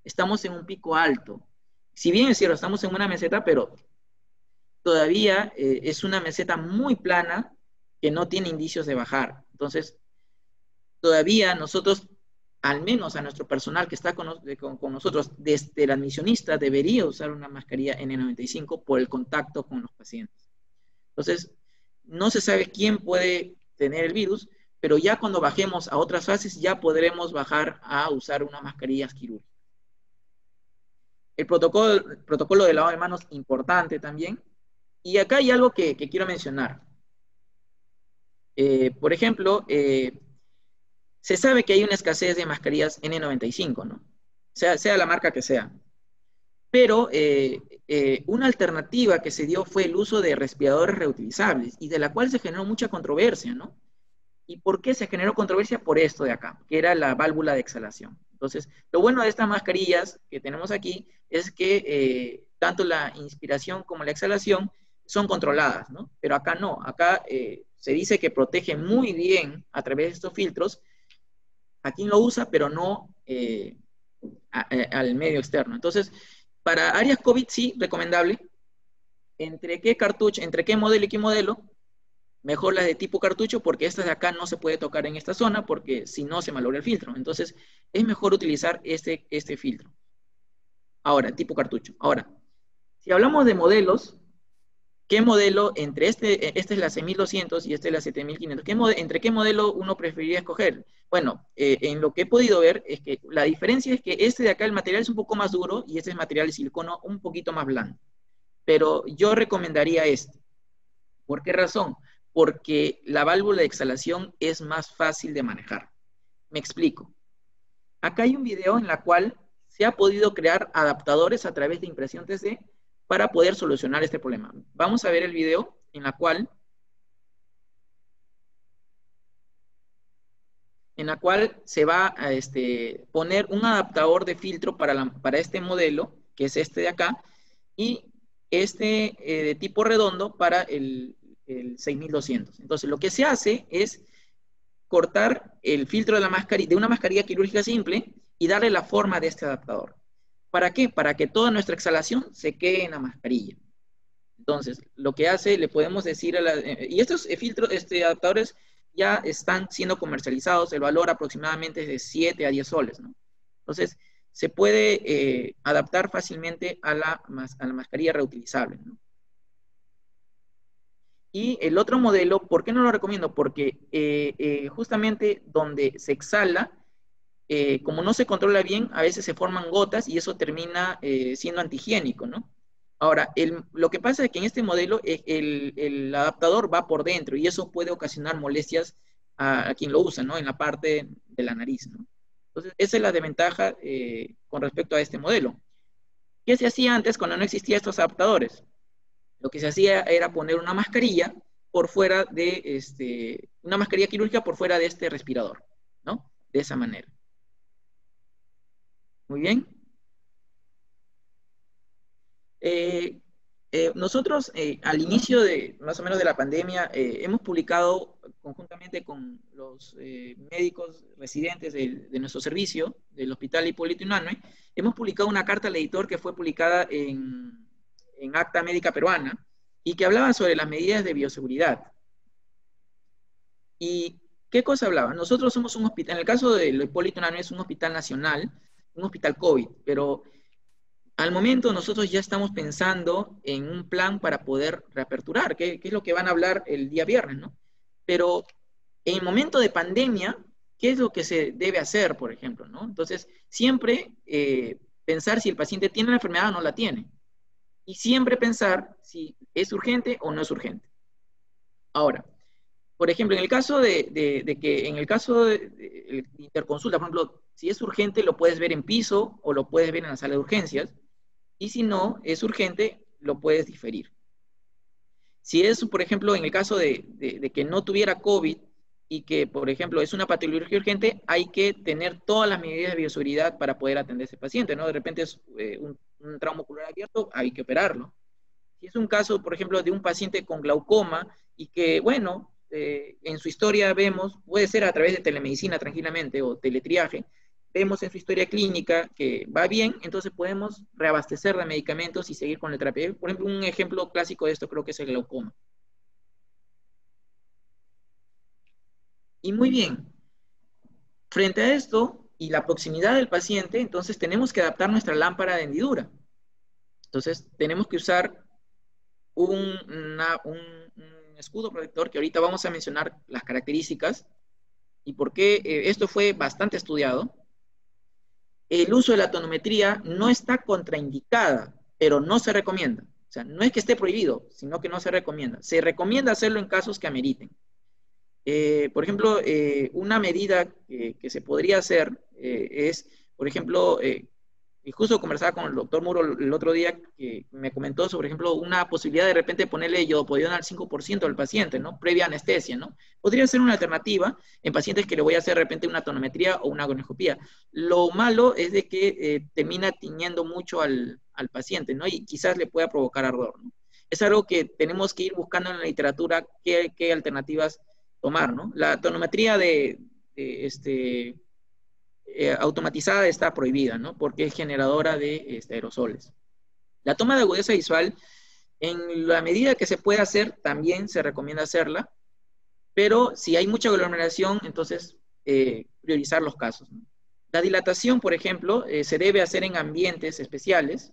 Estamos en un pico alto. Si bien es cierto, estamos en una meseta, pero todavía es una meseta muy plana que no tiene indicios de bajar. Entonces, todavía nosotros, al menos a nuestro personal que está con nosotros, desde el admisionista, debería usar una mascarilla N95 por el contacto con los pacientes. Entonces, no se sabe quién puede tener el virus, pero ya cuando bajemos a otras fases, ya podremos bajar a usar una mascarilla quirúrgica. El protocolo de lavado de manos, importante también. Y acá hay algo que quiero mencionar. Por ejemplo, se sabe que hay una escasez de mascarillas N95, ¿no? Sea la marca que sea. Pero una alternativa que se dio fue el uso de respiradores reutilizables y de la cual se generó mucha controversia, ¿no? ¿Y por qué se generó controversia? Por esto de acá, que era la válvula de exhalación. Entonces, lo bueno de estas mascarillas que tenemos aquí es que tanto la inspiración como la exhalación son controladas, ¿no? Pero acá no, acá se dice que protege muy bien a través de estos filtros a quien lo usa, pero no al medio externo. Entonces, para áreas COVID sí, recomendable. ¿Entre qué cartucho, entre qué modelo y qué modelo? Mejor las de tipo cartucho, porque estas de acá no se puede tocar en esta zona, porque si no se malogra el filtro. Entonces, es mejor utilizar este filtro. Ahora, tipo cartucho. Ahora, si hablamos de modelos, ¿qué modelo entre este es la 6200 y este es la 7500? ¿Entre qué modelo uno preferiría escoger? Bueno, en lo que he podido ver es que la diferencia es que este de acá, el material es un poco más duro y este es material de silicono un poquito más blando. Pero yo recomendaría este. ¿Por qué razón? Porque la válvula de exhalación es más fácil de manejar. Me explico. Acá hay un video en la cual se ha podido crear adaptadores a través de impresión 3D para poder solucionar este problema. Vamos a ver el video en la cual se va a poner un adaptador de filtro para este modelo, que es este de acá, y este de tipo redondo para el 6200. Entonces, lo que se hace es cortar el filtro de una mascarilla quirúrgica simple y darle la forma de este adaptador. ¿Para qué? Para que toda nuestra exhalación se quede en la mascarilla. Entonces, lo que hace, le podemos decir y estos adaptadores ya están siendo comercializados, el valor aproximadamente es de 7 a 10 soles, ¿no? Entonces, se puede adaptar fácilmente a la mascarilla reutilizable, ¿no? Y el otro modelo, ¿por qué no lo recomiendo? Porque justamente donde se exhala, como no se controla bien, a veces se forman gotas y eso termina siendo antihigiénico, ¿no? Ahora, lo que pasa es que en este modelo el adaptador va por dentro y eso puede ocasionar molestias a quien lo usa, ¿no? En la parte de la nariz, ¿no? Entonces, esa es la desventaja con respecto a este modelo. ¿Qué se hacía antes cuando no existían estos adaptadores? Lo que se hacía era poner una mascarilla por fuera de una mascarilla quirúrgica por fuera de este respirador, ¿no? De esa manera. Muy bien. Nosotros al inicio más o menos de la pandemia hemos publicado conjuntamente con los médicos residentes de nuestro servicio, del Hospital Hipólito Unanue, hemos publicado una carta al editor que fue publicada en Acta Médica Peruana y que hablaba sobre las medidas de bioseguridad. ¿Y qué cosa hablaba? Nosotros somos un hospital, en el caso del Hipólito Unanue es un hospital nacional, un hospital COVID, pero al momento nosotros ya estamos pensando en un plan para poder reaperturar, que es lo que van a hablar el día viernes, ¿no? Pero en el momento de pandemia, ¿qué es lo que se debe hacer, por ejemplo, ¿no? Entonces, siempre pensar si el paciente tiene la enfermedad o no la tiene. Y siempre pensar si es urgente o no es urgente. Ahora, por ejemplo, en el caso de interconsulta, por ejemplo, si es urgente lo puedes ver en piso o lo puedes ver en la sala de urgencias, y si no es urgente, lo puedes diferir. Si es, por ejemplo, en el caso de que no tuviera COVID y que, por ejemplo, es una patología urgente, hay que tener todas las medidas de bioseguridad para poder atender a ese paciente, ¿no? De repente es un trauma ocular abierto, hay que operarlo. Si es un caso, por ejemplo, de un paciente con glaucoma y que, bueno, en su historia vemos, puede ser a través de telemedicina tranquilamente o teletriaje, vemos en su historia clínica que va bien, entonces podemos reabastecer de medicamentos y seguir con la terapia. Por ejemplo, un ejemplo clásico de esto creo que es el glaucoma. Y muy bien, frente a esto y la proximidad del paciente, entonces tenemos que adaptar nuestra lámpara de hendidura. Entonces tenemos que usar un escudo protector, que ahorita vamos a mencionar las características y por qué esto fue bastante estudiado. El uso de la tonometría no está contraindicada, pero no se recomienda. O sea, no es que esté prohibido, sino que no se recomienda. Se recomienda hacerlo en casos que ameriten. Por ejemplo, una medida que se podría hacer es, por ejemplo, y justo conversaba con el doctor Muro el otro día, que me comentó, sobre ejemplo, una posibilidad de repente ponerle iodopovidona al 5% al paciente, ¿no? Previa anestesia, ¿no? Podría ser una alternativa en pacientes que le voy a hacer de repente una tonometría o una gonejopía. Lo malo es de que termina tiñendo mucho al paciente, ¿no? Y quizás le pueda provocar ardor, ¿no? Es algo que tenemos que ir buscando en la literatura qué alternativas tomar, ¿no? La tonometría automatizada está prohibida, ¿no? Porque es generadora de aerosoles. La toma de agudeza visual, en la medida que se puede hacer, también se recomienda hacerla, pero si hay mucha aglomeración, entonces priorizar los casos, ¿no? La dilatación, por ejemplo, se debe hacer en ambientes especiales.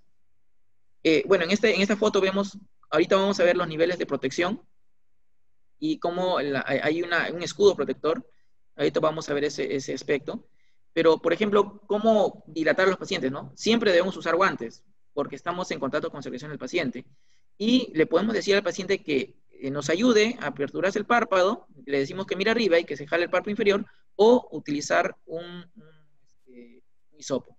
Bueno, en esta foto vemos, ahorita vamos a ver los niveles de protección y cómo hay un escudo protector. Ahorita vamos a ver ese aspecto. Pero, por ejemplo, ¿cómo dilatar a los pacientes, no? Siempre debemos usar guantes, porque estamos en contacto con secreción del paciente. Y le podemos decir al paciente que nos ayude a aperturarse el párpado, le decimos que mire arriba y que se jale el párpado inferior, o utilizar un hisopo.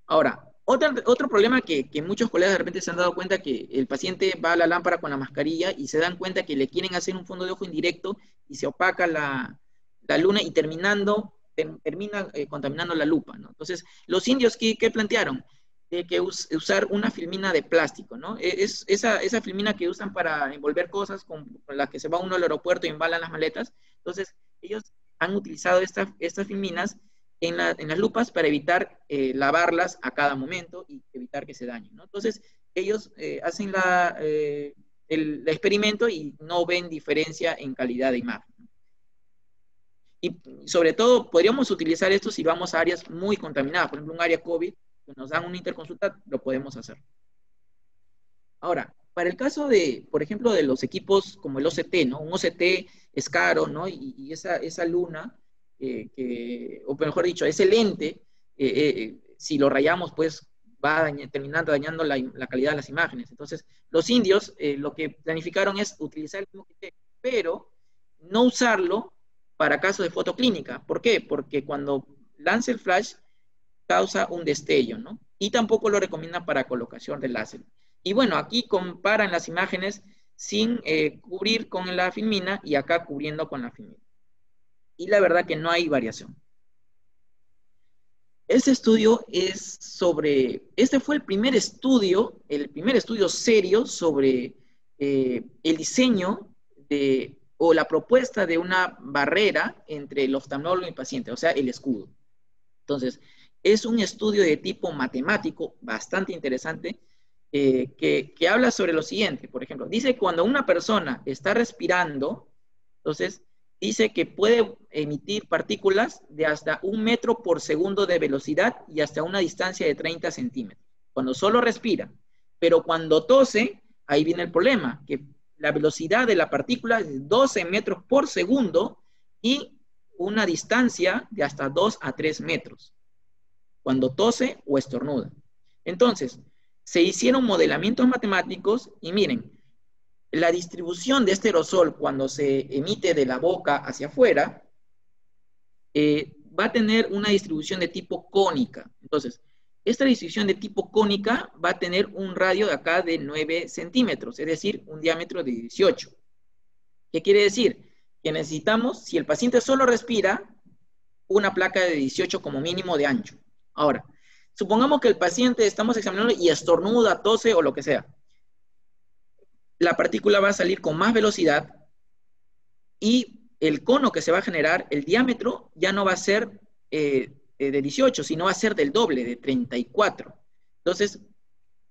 Ahora, otro problema que muchos colegas de repente se han dado cuenta, que el paciente va a la lámpara con la mascarilla y se dan cuenta que le quieren hacer un fondo de ojo indirecto y se opaca la luna y termina contaminando la lupa, ¿no? Entonces, los indios, ¿qué plantearon? Que usar una filmina de plástico, ¿no? Es esa filmina que usan para envolver cosas con la que se va uno al aeropuerto y embalan las maletas. Entonces, ellos han utilizado estas filminas en las lupas para evitar lavarlas a cada momento y evitar que se dañen, ¿no? Entonces, ellos hacen el experimento y no ven diferencia en calidad de imagen. Y sobre todo, podríamos utilizar esto si vamos a áreas muy contaminadas, por ejemplo, un área COVID, que nos dan una interconsulta, lo podemos hacer. Ahora, para el caso de, por ejemplo, de los equipos como el OCT, ¿no? Un OCT es caro, ¿no? Y esa luna, o mejor dicho, ese lente, si lo rayamos, pues va terminando dañando la calidad de las imágenes. Entonces, los indios lo que planificaron es utilizar el mismo criterio, pero no usarlo para casos de fotoclínica. ¿Por qué? Porque cuando lanza el flash causa un destello, ¿no? Y tampoco lo recomiendan para colocación de láser. Y bueno, aquí comparan las imágenes sin cubrir con la filmina y acá cubriendo con la filmina. Y la verdad que no hay variación. Este estudio este fue el primer estudio serio sobre el diseño o la propuesta de una barrera entre el oftalmólogo y el paciente, o sea, el escudo. Entonces, es un estudio de tipo matemático bastante interesante que habla sobre lo siguiente. Por ejemplo, dice que cuando una persona está respirando, entonces dice que puede emitir partículas de hasta 1 metro por segundo de velocidad y hasta una distancia de 30 centímetros. Cuando solo respira. Pero cuando tose, ahí viene el problema, que la velocidad de la partícula es 12 metros por segundo y una distancia de hasta 2 a 3 metros. Cuando tose o estornuda. Entonces, se hicieron modelamientos matemáticos y miren, la distribución de este aerosol cuando se emite de la boca hacia afuera va a tener una distribución de tipo cónica. Entonces, esta distribución de tipo cónica va a tener un radio de acá de 9 centímetros, es decir, un diámetro de 18. ¿Qué quiere decir? Que necesitamos, si el paciente solo respira, una placa de 18 como mínimo de ancho. Ahora, Supongamos que el paciente estamos examinando y estornuda, tose o lo que sea. La partícula va a salir con más velocidad y el cono que se va a generar, el diámetro, ya no va a ser de 18, sino va a ser del doble, de 34. Entonces,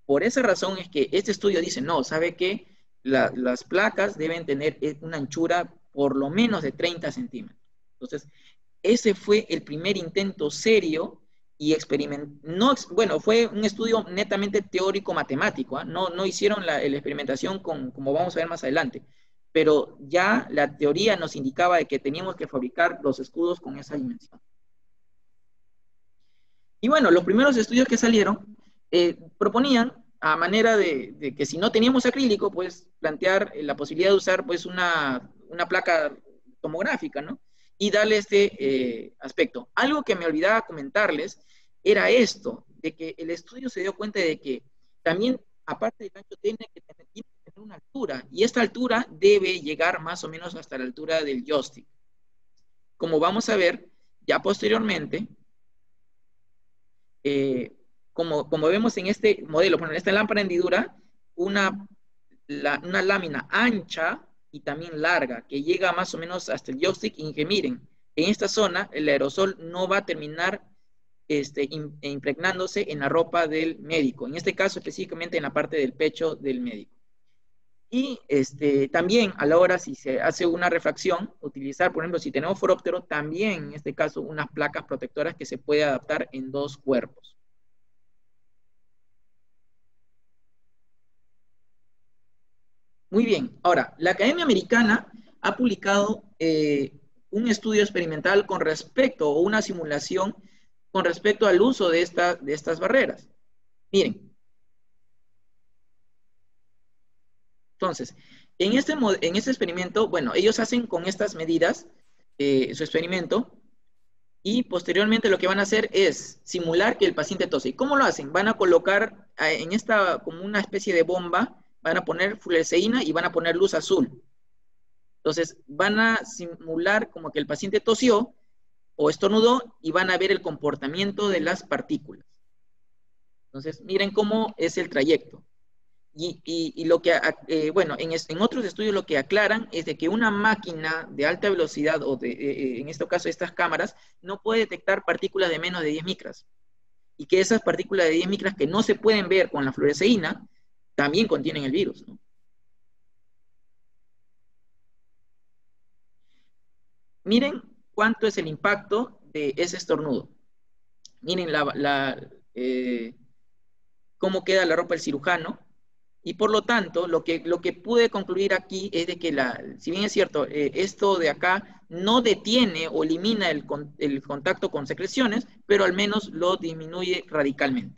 por esa razón es que este estudio dice, no, ¿sabe qué? Las placas deben tener una anchura por lo menos de 30 centímetros. Entonces, ese fue el primer intento serio y no, bueno, fue un estudio netamente teórico-matemático, ¿eh? No hicieron la experimentación como vamos a ver más adelante, pero ya la teoría nos indicaba de que teníamos que fabricar los escudos con esa dimensión. Y bueno, los primeros estudios que salieron proponían, a manera de que si no teníamos acrílico, pues plantear la posibilidad de usar pues una placa tomográfica, ¿no? Y darle este aspecto. Algo que me olvidaba comentarles era esto, de que el estudio se dio cuenta de que también, aparte del ancho, tiene que tener una altura, y esta altura debe llegar más o menos hasta la altura del joystick. Como vamos a ver ya posteriormente, como vemos en este modelo, bueno, en esta lámpara hendidura, una lámina ancha y también larga, que llega más o menos hasta el joystick, y que miren, en esta zona el aerosol no va a terminar impregnándose en la ropa del médico, en este caso específicamente en la parte del pecho del médico. Y también a la hora, si se hace una refracción, utilizar, por ejemplo, si tenemos foróptero, también en este caso unas placas protectoras que se puede adaptar en dos cuerpos. Muy bien, ahora, la Academia Americana ha publicado un estudio experimental con respecto, o una simulación con respecto al uso de estas barreras. Miren. Entonces, en este experimento, bueno, ellos hacen con estas medidas su experimento, y posteriormente lo que van a hacer es simular que el paciente tose. ¿Y cómo lo hacen? Van a colocar en como una especie de bomba, van a poner fluoresceína y van a poner luz azul. Entonces, van a simular como que el paciente tosió o estornudó, y van a ver el comportamiento de las partículas. Entonces, miren cómo es el trayecto. Y lo que, bueno, en otros estudios lo que aclaran es de que una máquina de alta velocidad, o en este caso estas cámaras, no puede detectar partículas de menos de 10 micras. Y que esas partículas de 10 micras que no se pueden ver con la fluoresceína, también contienen el virus, ¿no? Miren cuánto es el impacto de ese estornudo. Miren cómo queda la ropa del cirujano. Y por lo tanto, lo que pude concluir aquí es de que, si bien es cierto, esto de acá no detiene o elimina el contacto con secreciones, pero al menos lo disminuye radicalmente.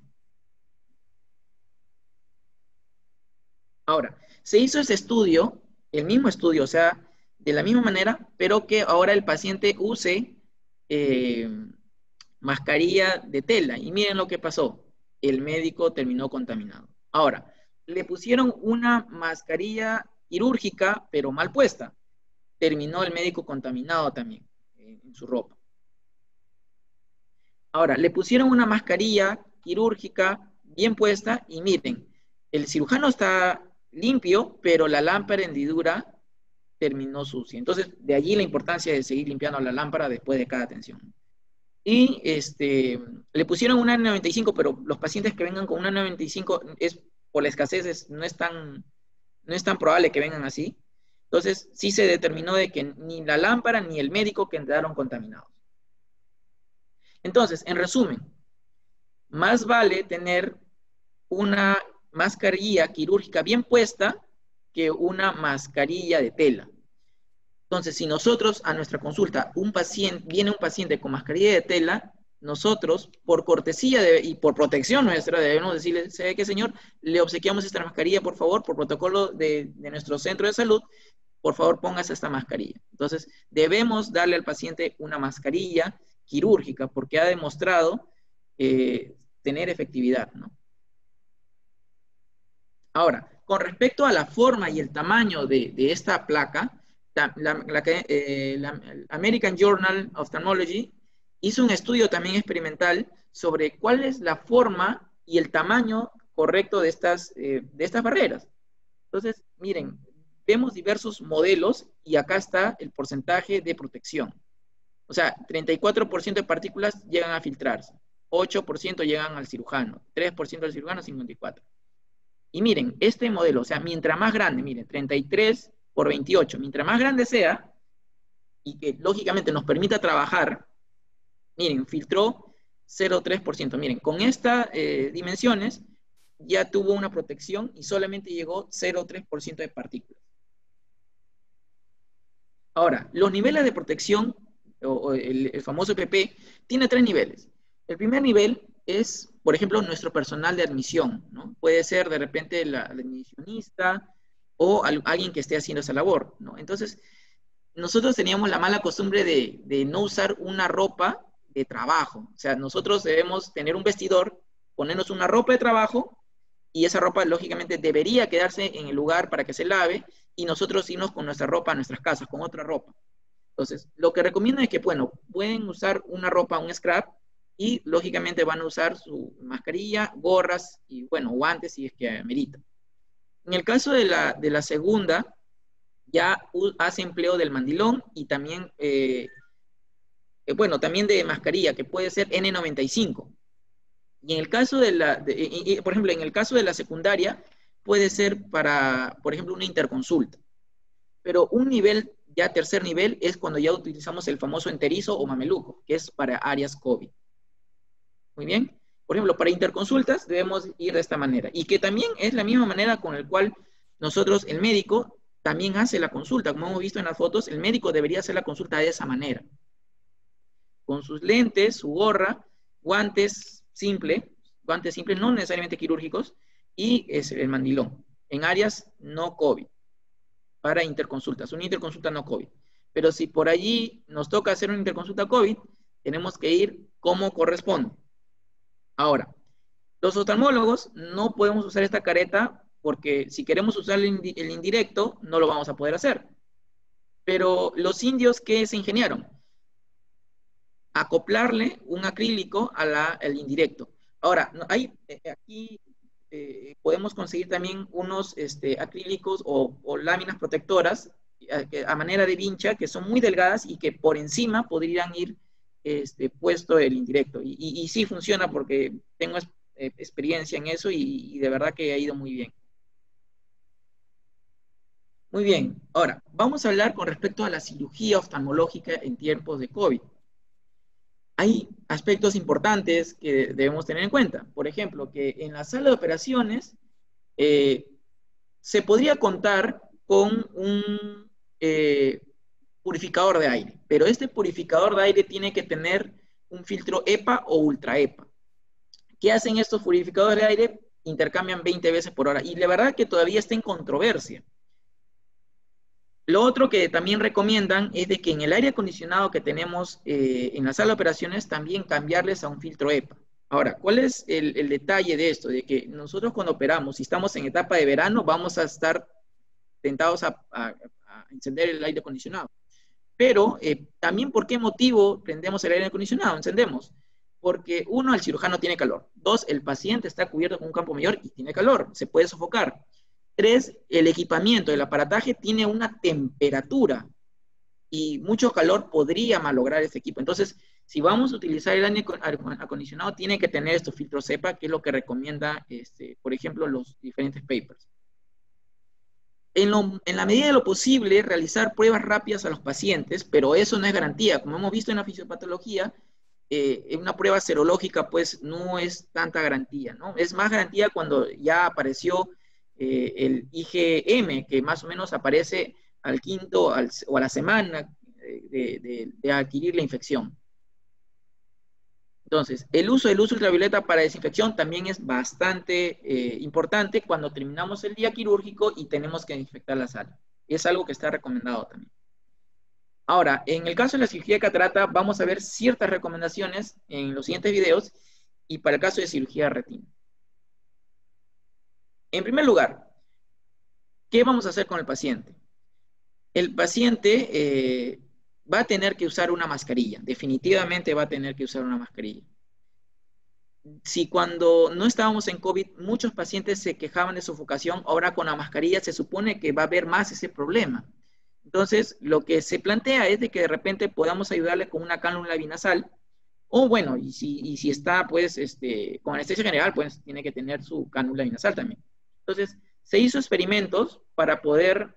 Ahora, se hizo ese estudio, el mismo estudio, o sea, de la misma manera, pero que ahora el paciente use mascarilla de tela. Y miren lo que pasó. El médico terminó contaminado. Ahora, le pusieron una mascarilla quirúrgica, pero mal puesta. Terminó el médico contaminado también en su ropa. Ahora, le pusieron una mascarilla quirúrgica bien puesta, y miren, el cirujano está limpio, pero la lámpara hendidura terminó sucia. Entonces, de allí la importancia de seguir limpiando la lámpara después de cada atención. Y le pusieron una N95, pero los pacientes que vengan con una N95 por la escasez no es tan probable que vengan así. Entonces, sí se determinó de que ni la lámpara ni el médico quedaron contaminados. Entonces, en resumen, más vale tener una mascarilla quirúrgica bien puesta que una mascarilla de tela. Entonces, si nosotros a nuestra consulta viene un paciente con mascarilla de tela, nosotros, por cortesía y por protección nuestra, debemos decirle: ¿sabe qué, señor? Le obsequiamos esta mascarilla, por favor, por protocolo de nuestro centro de salud, por favor, póngase esta mascarilla. Entonces, debemos darle al paciente una mascarilla quirúrgica, porque ha demostrado tener efectividad, ¿no? Ahora, con respecto a la forma y el tamaño de esta placa, la American Journal of Ophthalmology hizo un estudio también experimental sobre cuál es la forma y el tamaño correcto de estas barreras. Entonces, miren, vemos diversos modelos y acá está el porcentaje de protección. O sea, 34% de partículas llegan a filtrarse, 8% llegan al cirujano, 3% al cirujano, 54%. Y miren, este modelo, o sea, mientras más grande, miren, 33 por 28, mientras más grande sea, y que lógicamente nos permita trabajar, miren, filtró 0,3%. Miren, con estas dimensiones ya tuvo una protección y solamente llegó 0,3% de partículas. Ahora, los niveles de protección, o el famoso PP, tiene 3 niveles. El primer nivel es, por ejemplo, nuestro personal de admisión, ¿no? Puede ser de repente la admisionista o alguien que esté haciendo esa labor, ¿no? Entonces, nosotros teníamos la mala costumbre de no usar una ropa de trabajo. O sea, nosotros debemos tener un vestidor, ponernos una ropa de trabajo y esa ropa lógicamente debería quedarse en el lugar para que se lave y nosotros irnos con nuestra ropa a nuestras casas, con otra ropa. Entonces, lo que recomiendo es que, bueno, pueden usar una ropa, un scrap, y lógicamente van a usar su mascarilla, gorras y, bueno, guantes si es que amerita. En el caso de la segunda, ya hace empleo del mandilón y también, bueno, también de mascarilla, que puede ser N95. Y en el caso por ejemplo, en el caso de la secundaria, puede ser para, por ejemplo, una interconsulta. Pero un nivel, ya tercer nivel, es cuando ya utilizamos el famoso enterizo o mameluco, que es para áreas COVID. Muy bien. Por ejemplo, para interconsultas debemos ir de esta manera. Y que también es la misma manera con la cual nosotros, el médico, también hace la consulta. Como hemos visto en las fotos, el médico debería hacer la consulta de esa manera. Con sus lentes, su gorra, guantes simples, no necesariamente quirúrgicos, y es el mandilón, en áreas no COVID, para interconsultas, una interconsulta no COVID. Pero si por allí nos toca hacer una interconsulta COVID, tenemos que ir como corresponde. Ahora, los oftalmólogos no podemos usar esta careta porque si queremos usar el indirecto, no lo vamos a poder hacer. Pero los indios, ¿qué se ingeniaron? Acoplarle un acrílico al indirecto. Ahora, aquí podemos conseguir también unos acrílicos o láminas protectoras a manera de vincha que son muy delgadas y que por encima podrían ir puesto el indirecto. Y sí funciona porque tengo experiencia en eso y de verdad que ha ido muy bien. Muy bien, ahora vamos a hablar con respecto a la cirugía oftalmológica en tiempos de COVID. Hay aspectos importantes que debemos tener en cuenta. Por ejemplo, que en la sala de operaciones se podría contar con un purificador de aire, pero este purificador de aire tiene que tener un filtro EPA o ultra EPA. ¿Qué hacen estos purificadores de aire? Intercambian 20 veces por hora y la verdad que todavía está en controversia. Lo otro que también recomiendan es de que en el aire acondicionado que tenemos en la sala de operaciones también cambiarles a un filtro EPA. Ahora, ¿cuál es el detalle de esto? De que nosotros cuando operamos, si estamos en etapa de verano, vamos a estar tentados a encender el aire acondicionado. Pero también, ¿por qué motivo prendemos el aire acondicionado? Encendemos. Porque uno, el cirujano tiene calor. Dos, el paciente está cubierto con un campo mayor y tiene calor, se puede sofocar. Tres, el equipamiento, el aparataje tiene una temperatura y mucho calor podría malograr este equipo. Entonces, si vamos a utilizar el aire acondicionado, tiene que tener estos filtros EPA, que es lo que recomienda, por ejemplo, los diferentes papers. En la medida de lo posible, realizar pruebas rápidas a los pacientes, pero eso no es garantía. Como hemos visto en la fisiopatología, una prueba serológica, pues, no es tanta garantía, ¿no? Es más garantía cuando ya apareció el IgM, que más o menos aparece al quinto o a la semana de adquirir la infección. Entonces, el uso de luz ultravioleta para desinfección también es bastante importante cuando terminamos el día quirúrgico y tenemos que desinfectar la sala. Es algo que está recomendado también. Ahora, en el caso de la cirugía de catarata, vamos a ver ciertas recomendaciones en los siguientes videos y para el caso de cirugía de retina. En primer lugar, ¿qué vamos a hacer con el paciente? El paciente va a tener que usar una mascarilla. Definitivamente va a tener que usar una mascarilla. Si cuando no estábamos en COVID, muchos pacientes se quejaban de sofocación, ahora con la mascarilla se supone que va a haber más ese problema. Entonces, lo que se plantea es de que de repente podamos ayudarle con una cánula binasal, o bueno, y si está, pues, con anestesia general, pues, tiene que tener su cánula binasal también. Entonces, se hizo experimentos para poder,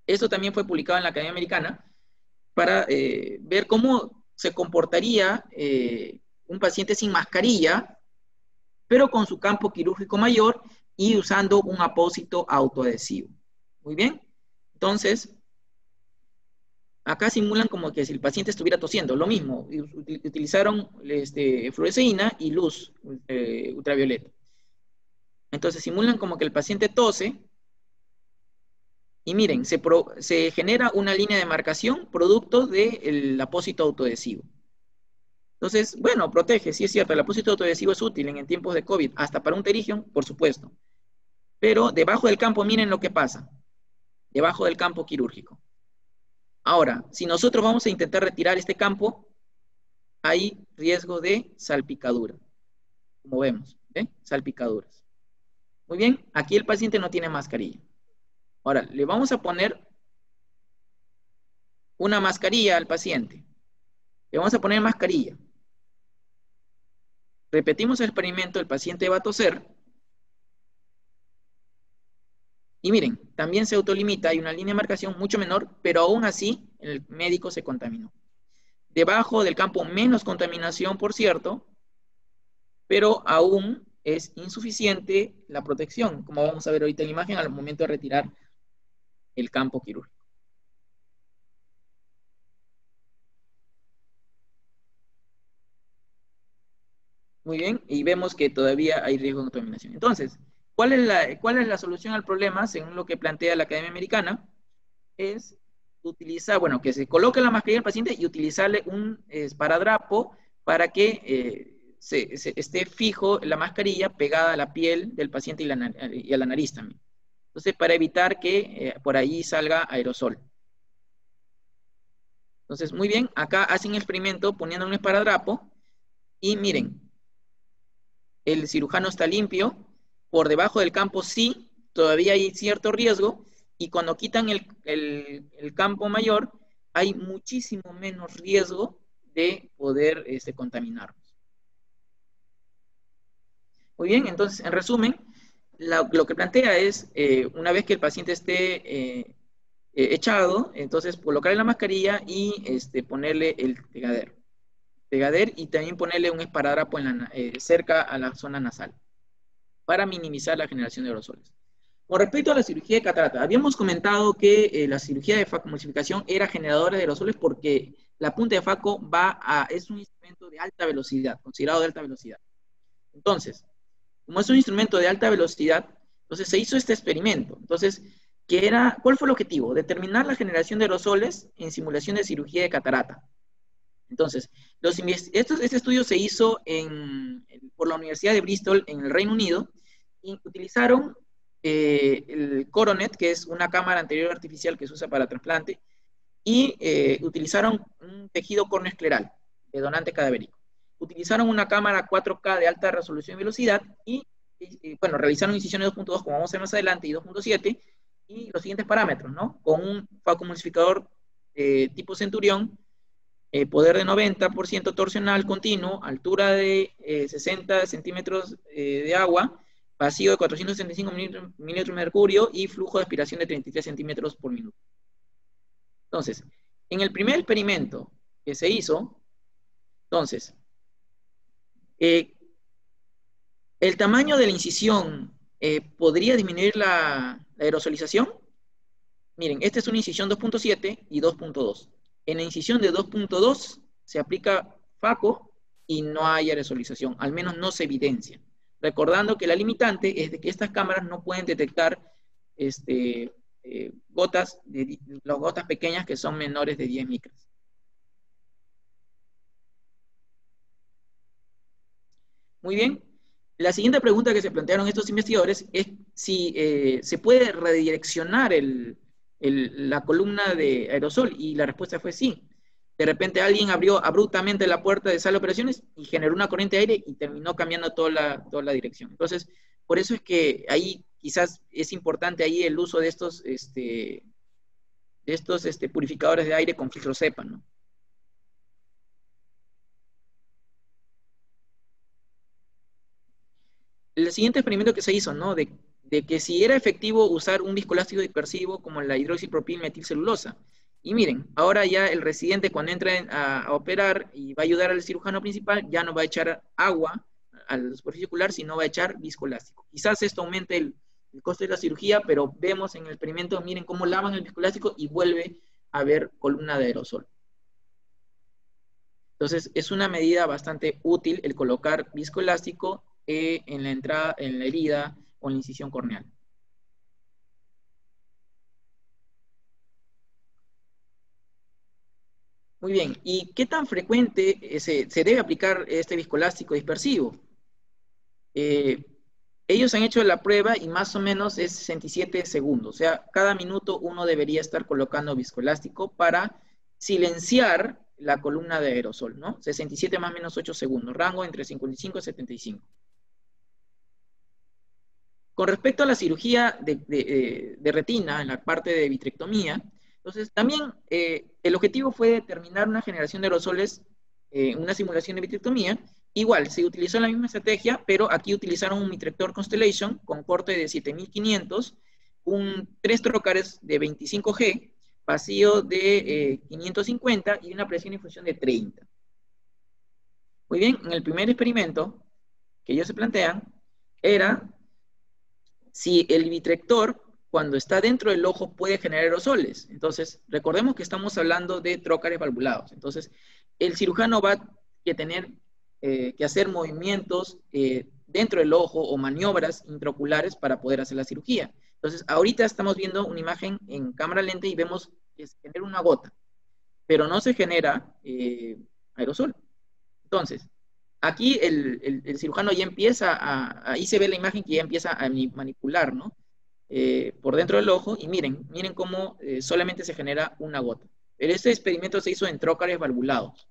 esto también fue publicado en la Academia Americana, para ver cómo se comportaría un paciente sin mascarilla, pero con su campo quirúrgico mayor y usando un apósito autoadhesivo. Muy bien. Entonces, acá simulan como que si el paciente estuviera tosiendo, lo mismo, utilizaron fluoresceína y luz ultravioleta. Entonces simulan como que el paciente tose, y miren, se genera una línea de marcación producto del apósito autoadhesivo. Entonces, bueno, protege, sí es cierto, el apósito autoadhesivo es útil en tiempos de COVID, hasta para un pterígio, por supuesto. Pero debajo del campo, miren lo que pasa. Debajo del campo quirúrgico. Ahora, si nosotros vamos a intentar retirar este campo, hay riesgo de salpicadura. Como vemos, ¿eh? Salpicaduras. Muy bien, aquí el paciente no tiene mascarilla. Ahora, le vamos a poner una mascarilla al paciente. Le vamos a poner mascarilla. Repetimos el experimento, el paciente va a toser. Y miren, también se autolimita, hay una línea de marcación mucho menor, pero aún así el médico se contaminó. Debajo del campo menos contaminación, por cierto, pero aún es insuficiente la protección, como vamos a ver ahorita en la imagen al momento de retirar el campo quirúrgico. Muy bien, y vemos que todavía hay riesgo de contaminación. Entonces, ¿cuál es la solución al problema, según lo que plantea la Academia Americana? Es utilizar, bueno, que se coloque la mascarilla al paciente y utilizarle un esparadrapo para que esté fijo la mascarilla pegada a la piel del paciente y a la nariz también. Entonces, para evitar que por ahí salga aerosol. Entonces, muy bien, acá hacen el experimento poniendo un esparadrapo y miren, el cirujano está limpio, por debajo del campo sí, todavía hay cierto riesgo, y cuando quitan el campo mayor, hay muchísimo menos riesgo de poder contaminarnos. Muy bien, entonces, en resumen, lo que plantea es, una vez que el paciente esté echado, entonces colocarle la mascarilla y ponerle el pegader y también ponerle un esparadrapo cerca a la zona nasal para minimizar la generación de aerosoles. Con respecto a la cirugía de catarata, habíamos comentado que la cirugía de facomulsificación era generadora de aerosoles porque la punta de faco es un instrumento de alta velocidad, considerado de alta velocidad. Entonces, como es un instrumento de alta velocidad, entonces se hizo este experimento. Entonces, ¿cuál fue el objetivo? Determinar la generación de aerosoles en simulación de cirugía de catarata. Entonces, este estudio se hizo por la Universidad de Bristol en el Reino Unido y utilizaron el Coronet, que es una cámara anterior artificial que se usa para trasplante, y utilizaron un tejido córneo-escleral de donante cadavérico. Utilizaron una cámara 4K de alta resolución y velocidad y bueno, realizaron incisiones 2.2, como vamos a ver más adelante, y 2.7, y los siguientes parámetros, ¿no? Con un facomulsificador tipo Centurión, poder de 90% torsional continuo, altura de 60 centímetros de agua, vacío de 465 milímetros de mercurio y flujo de aspiración de 33 centímetros por minuto. Entonces, en el primer experimento que se hizo, entonces, el tamaño de la incisión podría disminuir la aerosolización. Miren, esta es una incisión 2.7 y 2.2. En la incisión de 2.2 se aplica faco y no hay aerosolización, al menos no se evidencia. Recordando que la limitante es de que estas cámaras no pueden detectar las gotas pequeñas que son menores de 10 micras. Muy bien. La siguiente pregunta que se plantearon estos investigadores es si se puede redireccionar el la columna de aerosol? Y la respuesta fue sí. De repente alguien abrió abruptamente la puerta de sala de operaciones y generó una corriente de aire y terminó cambiando toda la dirección. Entonces, por eso es que ahí quizás es importante ahí el uso de estos, purificadores de aire con filtro cepa, ¿no? El siguiente experimento que se hizo, ¿no? De que si era efectivo usar un viscoelástico dispersivo como la hidroxipropilmetilcelulosa. Y miren, ahora ya el residente cuando entra a operar y va a ayudar al cirujano principal, ya no va a echar agua a la superficie ocular, sino va a echar viscoelástico. Quizás esto aumente el costo de la cirugía, pero vemos en el experimento, miren cómo lavan el viscoelástico y vuelve a haber columna de aerosol. Entonces, es una medida bastante útil el colocar viscoelástico en la entrada, en la herida o en la incisión corneal. Muy bien, ¿y qué tan frecuente se debe aplicar este viscoelástico dispersivo? Ellos han hecho la prueba y más o menos es 67 segundos. O sea, cada minuto uno debería estar colocando viscoelástico para silenciar la columna de aerosol, ¿no? 67 más o menos 8 segundos, rango entre 55 y 75. Con respecto a la cirugía de retina, en la parte de vitrectomía, entonces también el objetivo fue determinar una generación de aerosoles en una simulación de vitrectomía. Igual, se utilizó la misma estrategia, pero aquí utilizaron un Vitrector Constellation con corte de 7500, 3 trocares de 25G, vacío de 550 y una presión y infusión de 30. Muy bien, en el primer experimento que ellos se plantean era si el vitrector, cuando está dentro del ojo, puede generar aerosoles. Entonces, recordemos que estamos hablando de trócares valvulados. Entonces, el cirujano va a tener que hacer movimientos dentro del ojo o maniobras intraoculares para poder hacer la cirugía. Entonces, ahorita estamos viendo una imagen en cámara lenta y vemos que se genera una gota, pero no se genera aerosol. Entonces, aquí el cirujano ya empieza ahí se ve la imagen que ya empieza a manipular, ¿no? Por dentro del ojo y miren cómo solamente se genera una gota. Pero este experimento se hizo en trócares valvulados.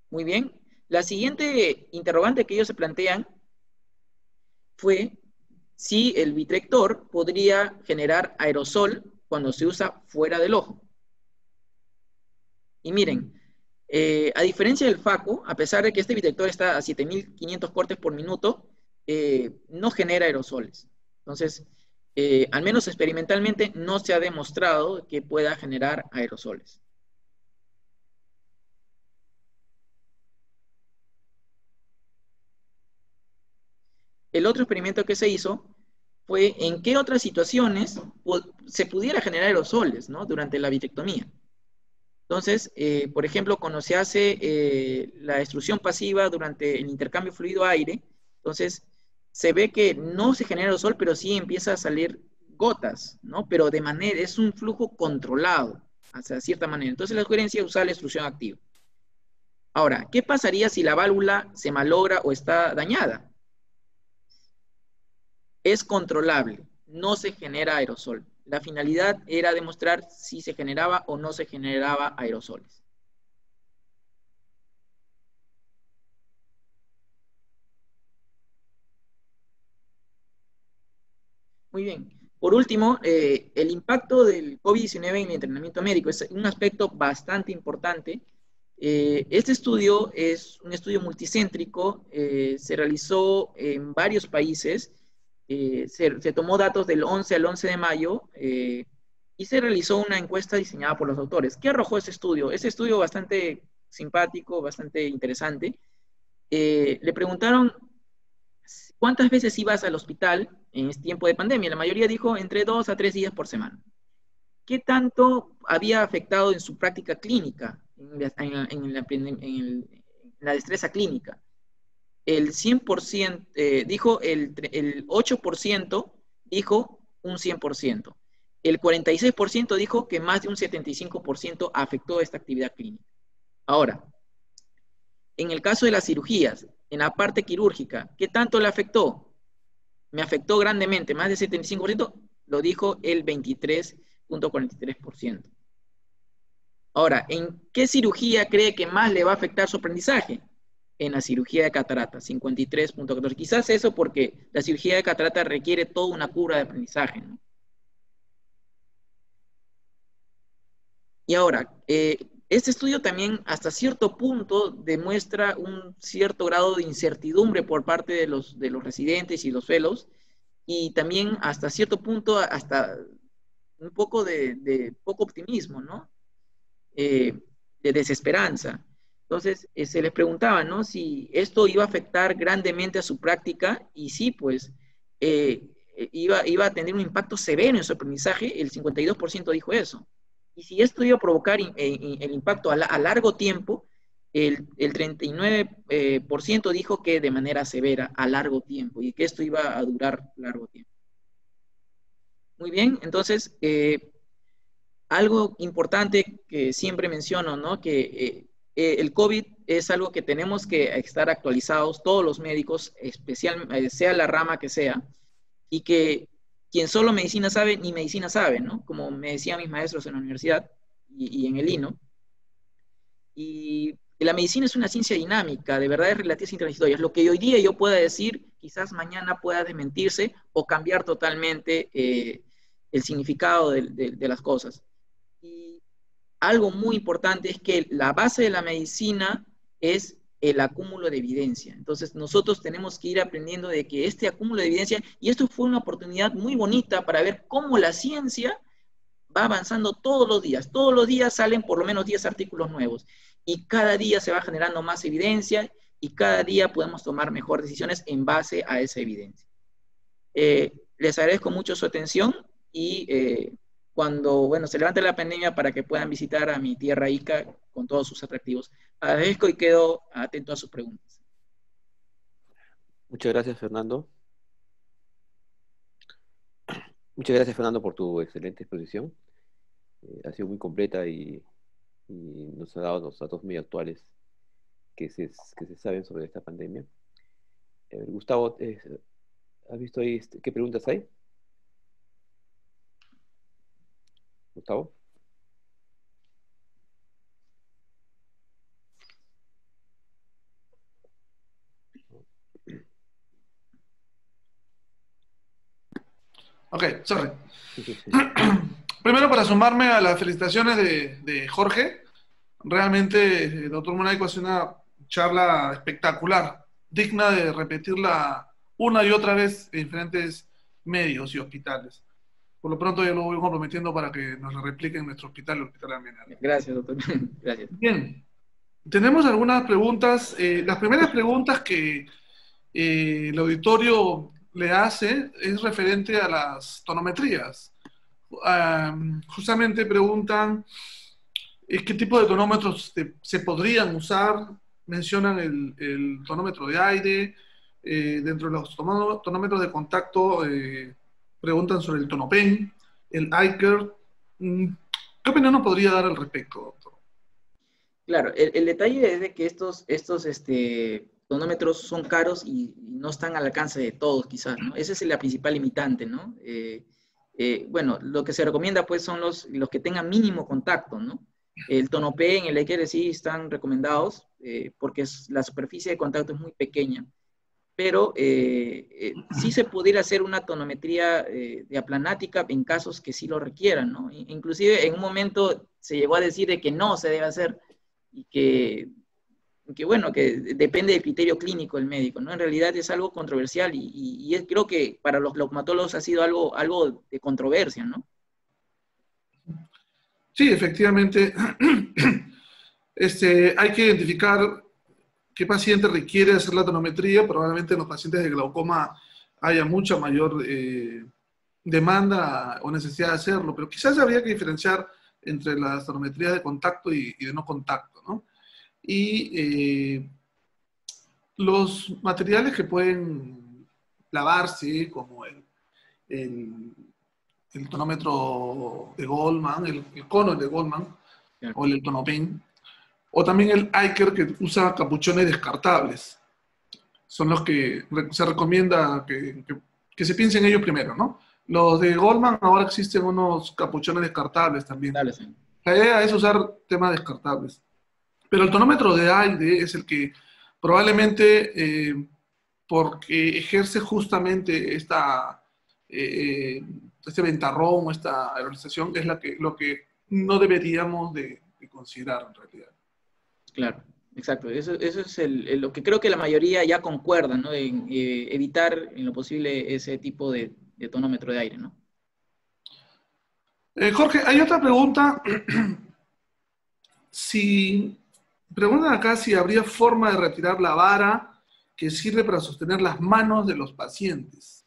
Muy bien. La siguiente interrogante que ellos se plantean fue si el vitrector podría generar aerosol cuando se usa fuera del ojo. Y miren, a diferencia del FACO, a pesar de que este vitrector está a 7500 cortes por minuto, no genera aerosoles. Entonces, al menos experimentalmente, no se ha demostrado que pueda generar aerosoles. El otro experimento que se hizo fue en qué otras situaciones se pudiera generar aerosoles, ¿no? Durante la vitrectomía. Entonces, por ejemplo, cuando se hace la extrusión pasiva durante el intercambio fluido-aire, entonces se ve que no se genera aerosol, pero sí empieza a salir gotas, ¿no? Pero es un flujo controlado, de cierta manera. Entonces la sugerencia es usar la extrusión activa. Ahora, ¿qué pasaría si la válvula se malogra o está dañada? Es controlable, no se genera aerosol. La finalidad era demostrar si se generaba o no se generaba aerosoles. Muy bien. Por último, el impacto del COVID-19 en el entrenamiento médico es un aspecto bastante importante. Este estudio es un estudio multicéntrico, se realizó en varios países. Se tomó datos del 11 al 11 de mayo y se realizó una encuesta diseñada por los autores. ¿Qué arrojó ese estudio? Ese estudio bastante simpático, bastante interesante. Le preguntaron cuántas veces ibas al hospital en este tiempo de pandemia. La mayoría dijo entre 2 a 3 días por semana. ¿Qué tanto había afectado en su práctica clínica, en la destreza clínica? El 100%, dijo el 8% dijo un 100%. El 46% dijo que más de un 75% afectó esta actividad clínica. Ahora, en el caso de las cirugías, en la parte quirúrgica, ¿qué tanto le afectó? me afectó grandemente, más del 75%, lo dijo el 23.43%. Ahora, ¿en qué cirugía cree que más le va a afectar su aprendizaje? En la cirugía de catarata, 53.14%. Quizás eso porque la cirugía de catarata requiere toda una cura de aprendizaje, ¿no? Y ahora, este estudio también hasta cierto punto demuestra un cierto grado de incertidumbre por parte de los residentes y los fellows, y también hasta cierto punto, hasta un poco de poco optimismo, ¿no? De desesperanza. Entonces, se les preguntaba, ¿no? Si esto iba a afectar grandemente a su práctica, y sí, pues, iba a tener un impacto severo en su aprendizaje, el 52% dijo eso. Y si esto iba a provocar el impacto a largo tiempo, el 39% dijo que de manera severa, a largo tiempo, y que esto iba a durar largo tiempo. Muy bien, entonces, algo importante que siempre menciono, ¿no? Que el COVID es algo que tenemos que estar actualizados, todos los médicos, sea la rama que sea, y que quien solo medicina sabe, ni medicina sabe, ¿no? Como me decían mis maestros en la universidad y en el INO. Y la medicina es una ciencia dinámica, de verdades relativas e intransitorias. Lo que hoy día yo pueda decir, quizás mañana pueda desmentirse o cambiar totalmente el significado de las cosas. Y algo muy importante es que la base de la medicina es el acúmulo de evidencia. Entonces nosotros tenemos que ir aprendiendo de que este acúmulo de evidencia, y esto fue una oportunidad muy bonita para ver cómo la ciencia va avanzando todos los días salen por lo menos 10 artículos nuevos, y cada día se va generando más evidencia, y cada día podemos tomar mejores decisiones en base a esa evidencia. Les agradezco mucho su atención, y cuando, bueno, se levante la pandemia, para que puedan visitar a mi tierra Ica con todos sus atractivos. Agradezco y quedo atento a sus preguntas. Muchas gracias, Fernando. Muchas gracias, Fernando, por tu excelente exposición. Ha sido muy completa y nos ha dado los datos muy actuales que se saben sobre esta pandemia. Gustavo, ¿has visto ahí qué preguntas hay? Gustavo. Ok, sorry. Primero, para sumarme a las felicitaciones de Jorge. Realmente, doctor Munaico, hace una charla espectacular, digna de repetirla una y otra vez en diferentes medios y hospitales. Por lo pronto yo lo voy comprometiendo para que nos lo repliquen en nuestro hospital, el Hospital Almenara. Gracias, doctor. Gracias. Bien, tenemos algunas preguntas. Las primeras preguntas que el auditorio le hace es referente a las tonometrías. Justamente preguntan qué tipo de tonómetros se podrían usar. Mencionan el tonómetro de aire. Dentro de los tonómetros de contacto preguntan sobre el Tonopen, el ICAR. ¿Qué opinión nos podría dar al respecto, doctor? Claro, el detalle es de que estos tonómetros son caros y no están al alcance de todos, quizás, ¿no? Esa es la principal limitante, ¿no? Bueno, lo que se recomienda, pues, son los que tengan mínimo contacto, ¿no? El Tonopen, el ICAR sí están recomendados porque la superficie de contacto es muy pequeña. Pero sí se pudiera hacer una tonometría de aplanática en casos que sí lo requieran, ¿no? Inclusive en un momento se llegó a decir de que no se debe hacer, y que bueno, que depende del criterio clínico del médico, ¿no? En realidad es algo controversial, y creo que para los glaucomatólogos ha sido algo de controversia, ¿no? Sí, efectivamente. Hay que identificar qué paciente requiere hacer la tonometría. Probablemente en los pacientes de glaucoma haya mucha mayor demanda o necesidad de hacerlo, pero quizás habría que diferenciar entre las tonometrías de contacto y de no contacto, ¿no? Y los materiales que pueden lavarse, como el tonómetro de Goldman, el cono de Goldman, o el Tonopen, o también el ICAR, que usa capuchones descartables. Son los que se recomienda que que se piense en ellos primero, ¿no? Los de Goldman, ahora existen unos capuchones descartables también. Dale, sí. La idea es usar temas descartables. Pero el tonómetro de aire es el que probablemente, porque ejerce justamente este ventarrón o esta aerolización, es lo que no deberíamos de considerar en realidad. Claro, exacto. Eso es lo que creo que la mayoría ya concuerdan, ¿no? En evitar en lo posible ese tipo de tonómetro de aire, ¿no? Jorge, hay otra pregunta. Preguntan acá si habría forma de retirar la vara que sirve para sostener las manos de los pacientes.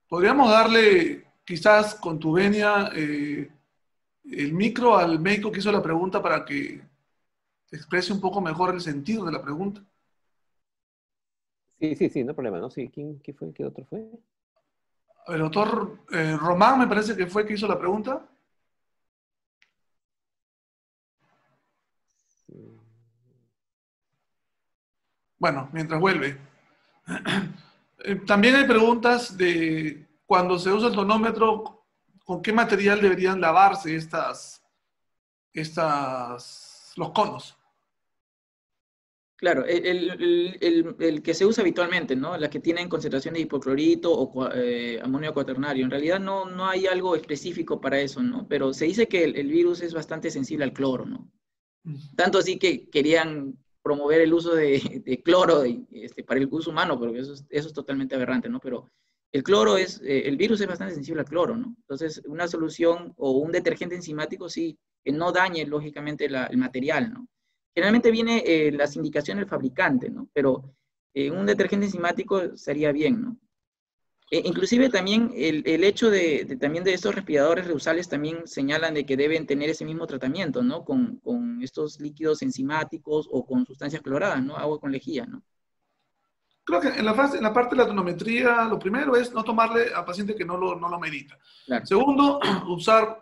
Podríamos darle, quizás con tu venia, el micro al médico que hizo la pregunta para que exprese un poco mejor el sentido de la pregunta. Sí, no hay problema, ¿no? Sí, ¿quién fue? ¿Qué otro fue? El doctor Román me parece que fue el que hizo la pregunta. Bueno, mientras vuelve. También hay preguntas de cuando se usa el tonómetro, ¿con qué material deberían lavarse los conos? Claro, el que se usa habitualmente, ¿no? Las que tienen concentración de hipoclorito o amonio cuaternario. En realidad no hay algo específico para eso, ¿no? Pero se dice que el virus es bastante sensible al cloro, ¿no? Tanto así que querían promover el uso de cloro para el uso humano, pero eso es totalmente aberrante, ¿no? Pero el cloro el virus es bastante sensible al cloro, ¿no? Entonces, una solución o un detergente enzimático, sí, que no dañe, lógicamente, el material, ¿no? Generalmente viene las indicaciones del fabricante, ¿no? Pero un detergente enzimático sería bien, ¿no? Inclusive también el hecho también de estos respiradores reusables también señalan de que deben tener ese mismo tratamiento, ¿no? Con estos líquidos enzimáticos o con sustancias cloradas, ¿no? Agua con lejía, ¿no? Creo que en la parte de la tonometría, lo primero es no tomarle a paciente que no lo medita. Claro. Segundo, usar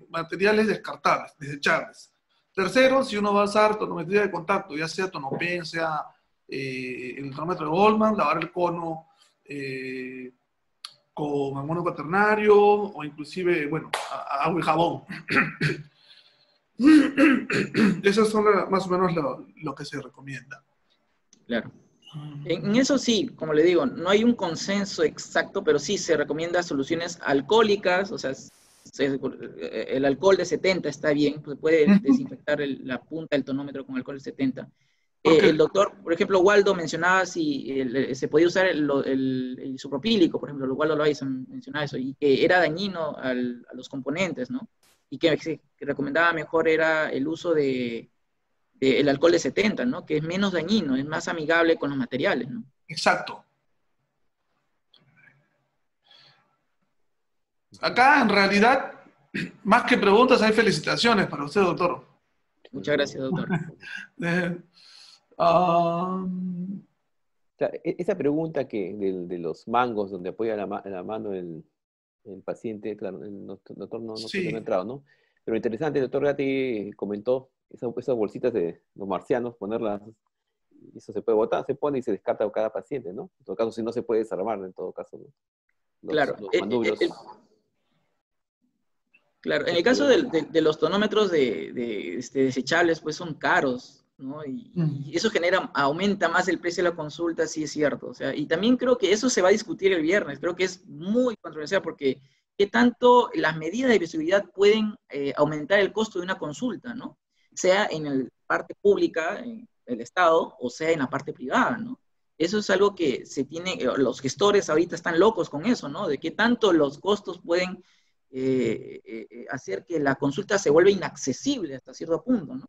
materiales descartables, desechables. Tercero, si uno va a usar tonometría de contacto, ya sea Tonopen, sea el tonómetro de Goldman, lavar el cono con amonio cuaternario o inclusive, bueno, agua y jabón. Esas son más o menos lo que se recomienda. Claro. En eso sí, como le digo, no hay un consenso exacto, pero sí se recomienda soluciones alcohólicas, o sea, el alcohol de 70 está bien, se puede desinfectar la punta del tonómetro con alcohol de 70. Okay. El doctor, por ejemplo, Waldo mencionaba si se podía usar el isopropílico, por ejemplo, Waldo lo mencionaba eso, y que era dañino a los componentes, ¿no? Y que recomendaba mejor era el uso del alcohol de 70, ¿no? Que es menos dañino, es más amigable con los materiales, ¿no? Exacto. Acá, en realidad, más que preguntas, hay felicitaciones para usted, doctor. Muchas gracias, doctor. Esa pregunta de los mangos, donde apoya la mano el paciente, claro, el doctor no ha entrado, ¿no? Pero interesante, el doctor Gatti comentó esas bolsitas de los marcianos, ponerlas, eso se puede botar, se pone y se descarta a cada paciente, ¿no? En todo caso, si no se puede desarmar, en todo caso, ¿no? Claro. Los manubrios. Claro, en el caso de los tonómetros desechables, pues son caros, ¿no? Y eso aumenta más el precio de la consulta, sí es cierto. O sea, y también creo que eso se va a discutir el viernes. Creo que es muy controversial porque qué tanto las medidas de bioseguridad pueden aumentar el costo de una consulta, ¿no? Sea en la parte pública, en el Estado, o sea en la parte privada, ¿no? Eso es algo que los gestores ahorita están locos con eso, ¿no? De qué tanto los costos pueden hacer que la consulta se vuelva inaccesible hasta cierto punto, ¿no?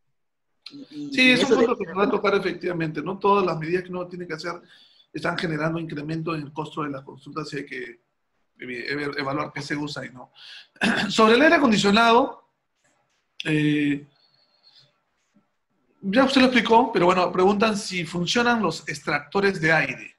Sí, es un punto que nos va a tocar efectivamente, ¿no? Todas las medidas que uno tiene que hacer están generando incremento en el costo de las consultas y hay que evaluar qué se usa y no. Sobre el aire acondicionado, ya usted lo explicó, pero bueno, preguntan si funcionan los extractores de aire.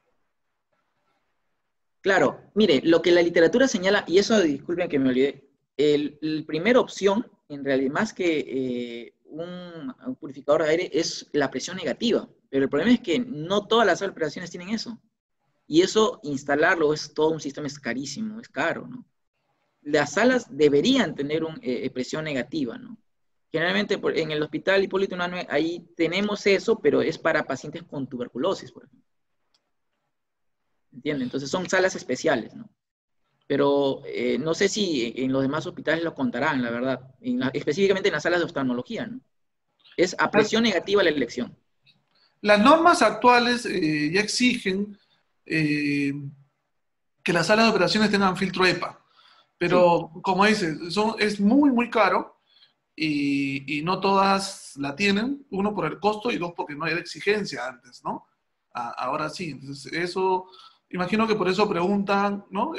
Claro, mire, lo que la literatura señala, y eso disculpen que me olvidé, La primera opción, en realidad, más que un purificador de aire, es la presión negativa. Pero el problema es que no todas las salas de operaciones tienen eso. Y eso, instalarlo, es todo un sistema, es carísimo, es caro, ¿no? Las salas deberían tener presión negativa, ¿no? Generalmente en el hospital Hipólito Unanue ahí tenemos eso, pero es para pacientes con tuberculosis, por ejemplo. ¿Entienden? Entonces son salas especiales, ¿no? Pero no sé si en los demás hospitales lo contarán, la verdad. Específicamente en las salas de oftalmología, ¿no? Es a presión negativa la elección. Las normas actuales ya exigen que las salas de operaciones tengan filtro EPA. Pero, sí, como dices, es muy, muy caro y no todas la tienen. Uno, por el costo, y dos, porque no era exigencia antes, ¿no? Ahora sí. Entonces, eso, imagino que por eso preguntan, ¿no?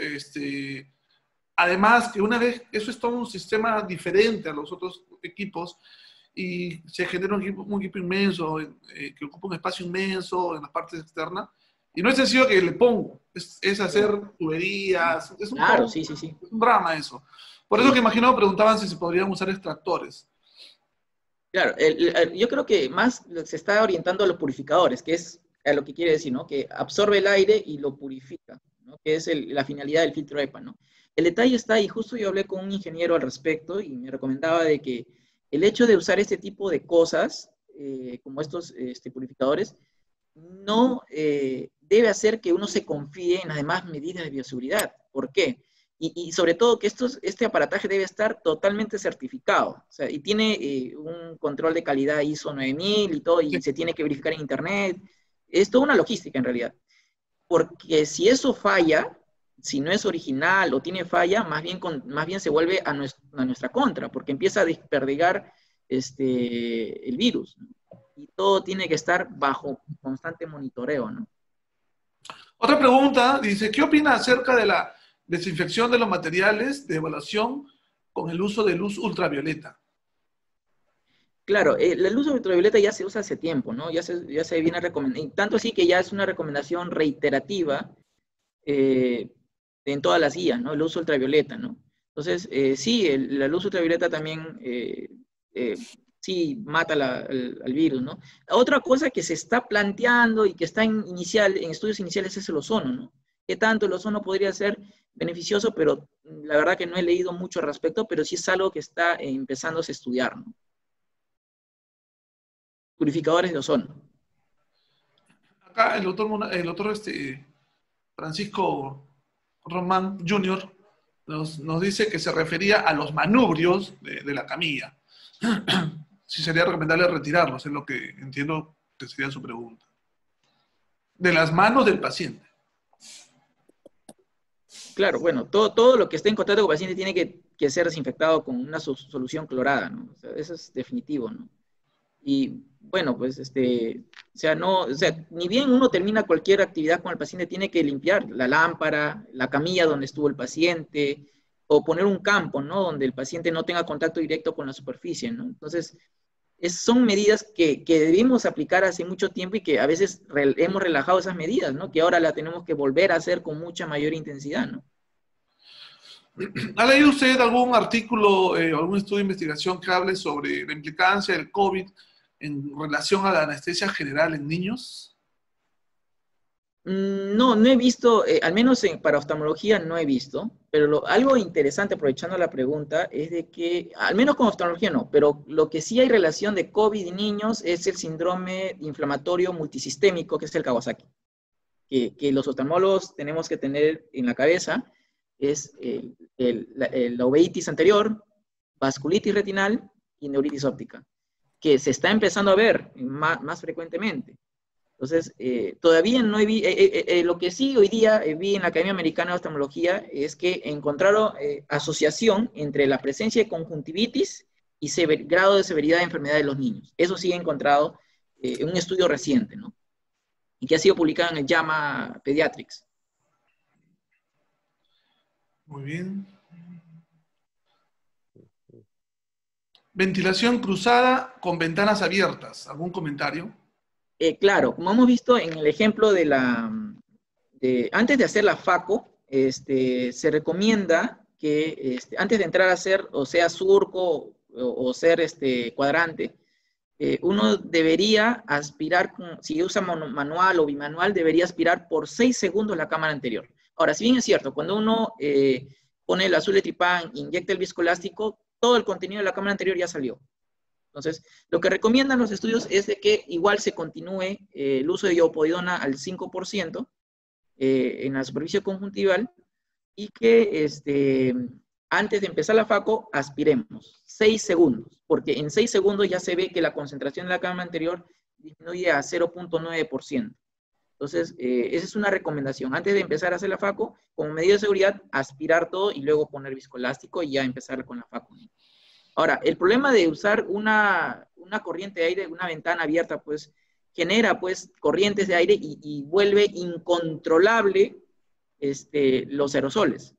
Además, que una vez, eso es todo un sistema diferente a los otros equipos y se genera un equipo inmenso, que ocupa un espacio inmenso en las partes externas. Y no es sencillo que le pongo, es hacer tuberías, es un, claro, todo, sí. Es un drama eso. Por eso que imagino preguntaban si se podrían usar extractores. Claro, yo creo que más se está orientando a los purificadores, que es a lo que quiere decir, ¿no? Que absorbe el aire y lo purifica, ¿no? Que es la finalidad del filtro EPA, ¿no? El detalle está ahí, justo yo hablé con un ingeniero al respecto y me recomendaba de que el hecho de usar este tipo de cosas, como estos purificadores, no debe hacer que uno se confíe en las demás medidas de bioseguridad. ¿Por qué? Y sobre todo que este aparataje debe estar totalmente certificado. O sea, y tiene un control de calidad ISO 9000 y todo, y se tiene que verificar en internet. Es toda una logística en realidad. Porque si eso falla, si no es original o tiene falla, más bien se vuelve a nuestra contra, porque empieza a desperdigar el virus, ¿no? Y todo tiene que estar bajo constante monitoreo, ¿no? Otra pregunta, dice, ¿qué opina acerca de la desinfección de los materiales de evaluación con el uso de luz ultravioleta? Claro, la luz ultravioleta ya se usa hace tiempo, ¿no? Ya se viene recomendando, tanto así que ya es una recomendación reiterativa en todas las guías, ¿no? El uso ultravioleta, ¿no? Entonces, sí, la luz ultravioleta también sí mata al virus, ¿no? Otra cosa que se está planteando y que está en estudios iniciales es el ozono, ¿no? ¿Qué tanto el ozono podría ser beneficioso? Pero la verdad que no he leído mucho al respecto, pero sí es algo que está empezándose a estudiar, ¿no? Purificadores de ozono. Acá el doctor Francisco Román Jr. nos dice que se refería a los manubrios de la camilla. Si sería recomendable retirarlos, es lo que entiendo que sería su pregunta. De las manos del paciente. Claro, bueno, todo lo que esté en contacto con el paciente tiene que ser desinfectado con una solución clorada, ¿no? O sea, eso es definitivo, ¿no? Y bueno, pues, ni bien uno termina cualquier actividad con el paciente, tiene que limpiar la lámpara, la camilla donde estuvo el paciente, o poner un campo, ¿no? Donde el paciente no tenga contacto directo con la superficie, ¿no? Entonces, son medidas que debimos aplicar hace mucho tiempo y que a veces hemos relajado esas medidas, ¿no? Que ahora las tenemos que volver a hacer con mucha mayor intensidad, ¿no? ¿Ha leído usted algún artículo, algún estudio de investigación que hable sobre la implicancia del COVID en relación a la anestesia general en niños? No he visto, al menos para oftalmología no he visto, pero algo interesante, aprovechando la pregunta, es de que, al menos con oftalmología no, pero lo que sí hay relación de COVID y niños es el síndrome inflamatorio multisistémico, que es el Kawasaki, que los oftalmólogos tenemos que tener en la cabeza, es la uveitis anterior, vasculitis retinal y neuritis óptica, que se está empezando a ver más frecuentemente. Entonces, todavía no vi, lo que sí hoy día vi en la Academia Americana de Oftalmología es que encontraron asociación entre la presencia de conjuntivitis y grado de severidad de enfermedad de los niños. Eso sí he encontrado en un estudio reciente, ¿no? Y que ha sido publicado en el JAMA Pediatrics. Muy bien. Ventilación cruzada con ventanas abiertas. ¿Algún comentario? Claro, como hemos visto en el ejemplo antes de hacer la FACO, se recomienda que antes de entrar a hacer, o sea, surco o ser cuadrante, uno debería aspirar, si usa manual o bimanual, debería aspirar por 6 segundos la cámara anterior. Ahora, si bien es cierto, cuando uno pone el azul de tripán, inyecta el viscoelástico, todo el contenido de la cámara anterior ya salió. Entonces, lo que recomiendan los estudios es de que igual se continúe el uso de iopodidona al 5% en la superficie conjuntival y que antes de empezar la FACO aspiremos 6 segundos, porque en 6 segundos ya se ve que la concentración de la cámara anterior disminuye a 0.9%. Entonces, esa es una recomendación. Antes de empezar a hacer la FACO, como medida de seguridad, aspirar todo y luego poner viscoelástico y ya empezar con la FACO. Ahora, el problema de usar una corriente de aire, una ventana abierta, pues, genera, pues, corrientes de aire y vuelve incontrolable los aerosoles.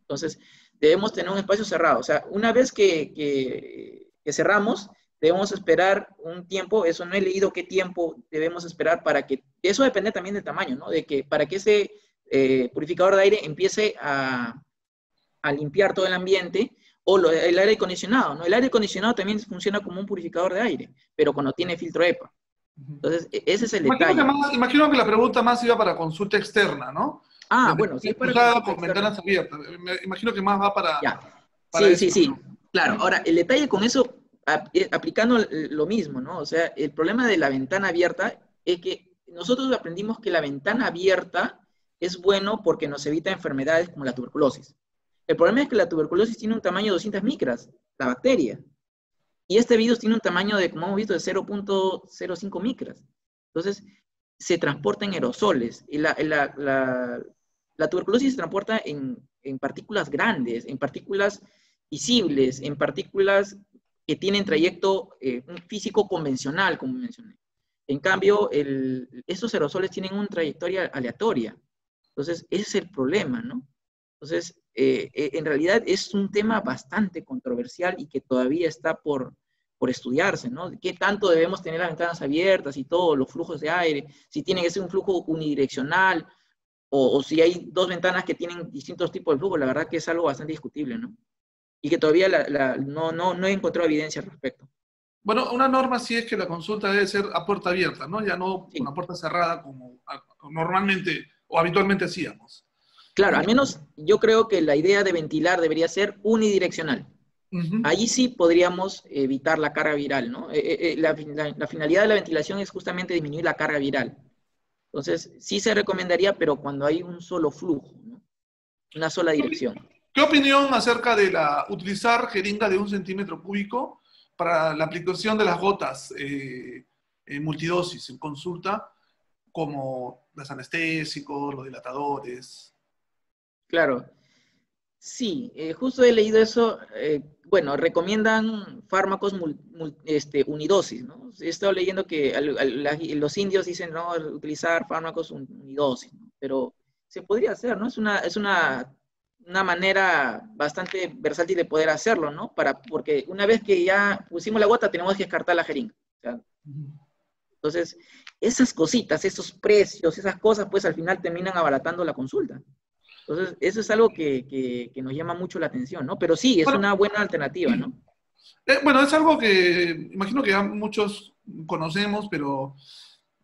Entonces, debemos tener un espacio cerrado. O sea, una vez que cerramos, debemos esperar un tiempo. Eso no he leído qué tiempo debemos esperar para que... Eso depende también del tamaño, ¿no? De que para que ese purificador de aire empiece a limpiar todo el ambiente, o el aire acondicionado, ¿no? El aire acondicionado también funciona como un purificador de aire, pero cuando tiene filtro EPA. Entonces, ese es el detalle. Imagino que la pregunta más iba para consulta externa, ¿no? Bueno, sí, para con ventanas abiertas. Me imagino que más va para... Ya. para sí, eso, sí. ¿no? Claro, ahora, el detalle con eso, aplicando lo mismo, ¿no? O sea, el problema de la ventana abierta es que nosotros aprendimos que la ventana abierta es bueno porque nos evita enfermedades como la tuberculosis. El problema es que la tuberculosis tiene un tamaño de 200 micras, la bacteria. Y este virus tiene un tamaño de, como hemos visto, de 0.05 micras. Entonces, se transporta en aerosoles. Y la tuberculosis se transporta en partículas grandes, en partículas visibles, en partículas que tienen trayecto físico convencional, como mencioné. En cambio, estos aerosoles tienen una trayectoria aleatoria. Entonces, ese es el problema, ¿no? Entonces, en realidad es un tema bastante controversial y que todavía está por estudiarse, ¿no? ¿Qué tanto debemos tener las ventanas abiertas y todos los flujos de aire? Si tiene que ser un flujo unidireccional o si hay dos ventanas que tienen distintos tipos de flujo, la verdad que es algo bastante discutible, ¿no? Y que todavía no he encontrado evidencia al respecto. Bueno, una norma sí es que la consulta debe ser a puerta abierta, ¿no? Ya no Sí. una puerta cerrada como normalmente o habitualmente hacíamos. Claro, al menos yo creo que la idea de ventilar debería ser unidireccional. Allí sí podríamos evitar la carga viral, ¿no? La finalidad de la ventilación es justamente disminuir la carga viral. Entonces, sí se recomendaría, pero cuando hay un solo flujo, ¿no? Una sola dirección. ¿Qué opinión acerca de utilizar jeringa de 1 centímetro cúbico para la aplicación de las gotas en multidosis, en consulta, como los anestésicos, los dilatadores? Claro. Sí, justo he leído eso. Bueno, recomiendan fármacos unidosis, ¿no? He estado leyendo que los indios dicen, no, utilizar fármacos unidosis, ¿no? Pero se podría hacer, ¿no? Es una manera bastante versátil de poder hacerlo, ¿no? Porque una vez que ya pusimos la gota, tenemos que descartar la jeringa. O sea, entonces, esas cositas, esos precios, esas cosas, pues al final terminan abaratando la consulta. Entonces, eso es algo que nos llama mucho la atención, ¿no? Pero sí, es una buena alternativa, ¿no? Bueno, es algo que imagino que ya muchos conocemos, pero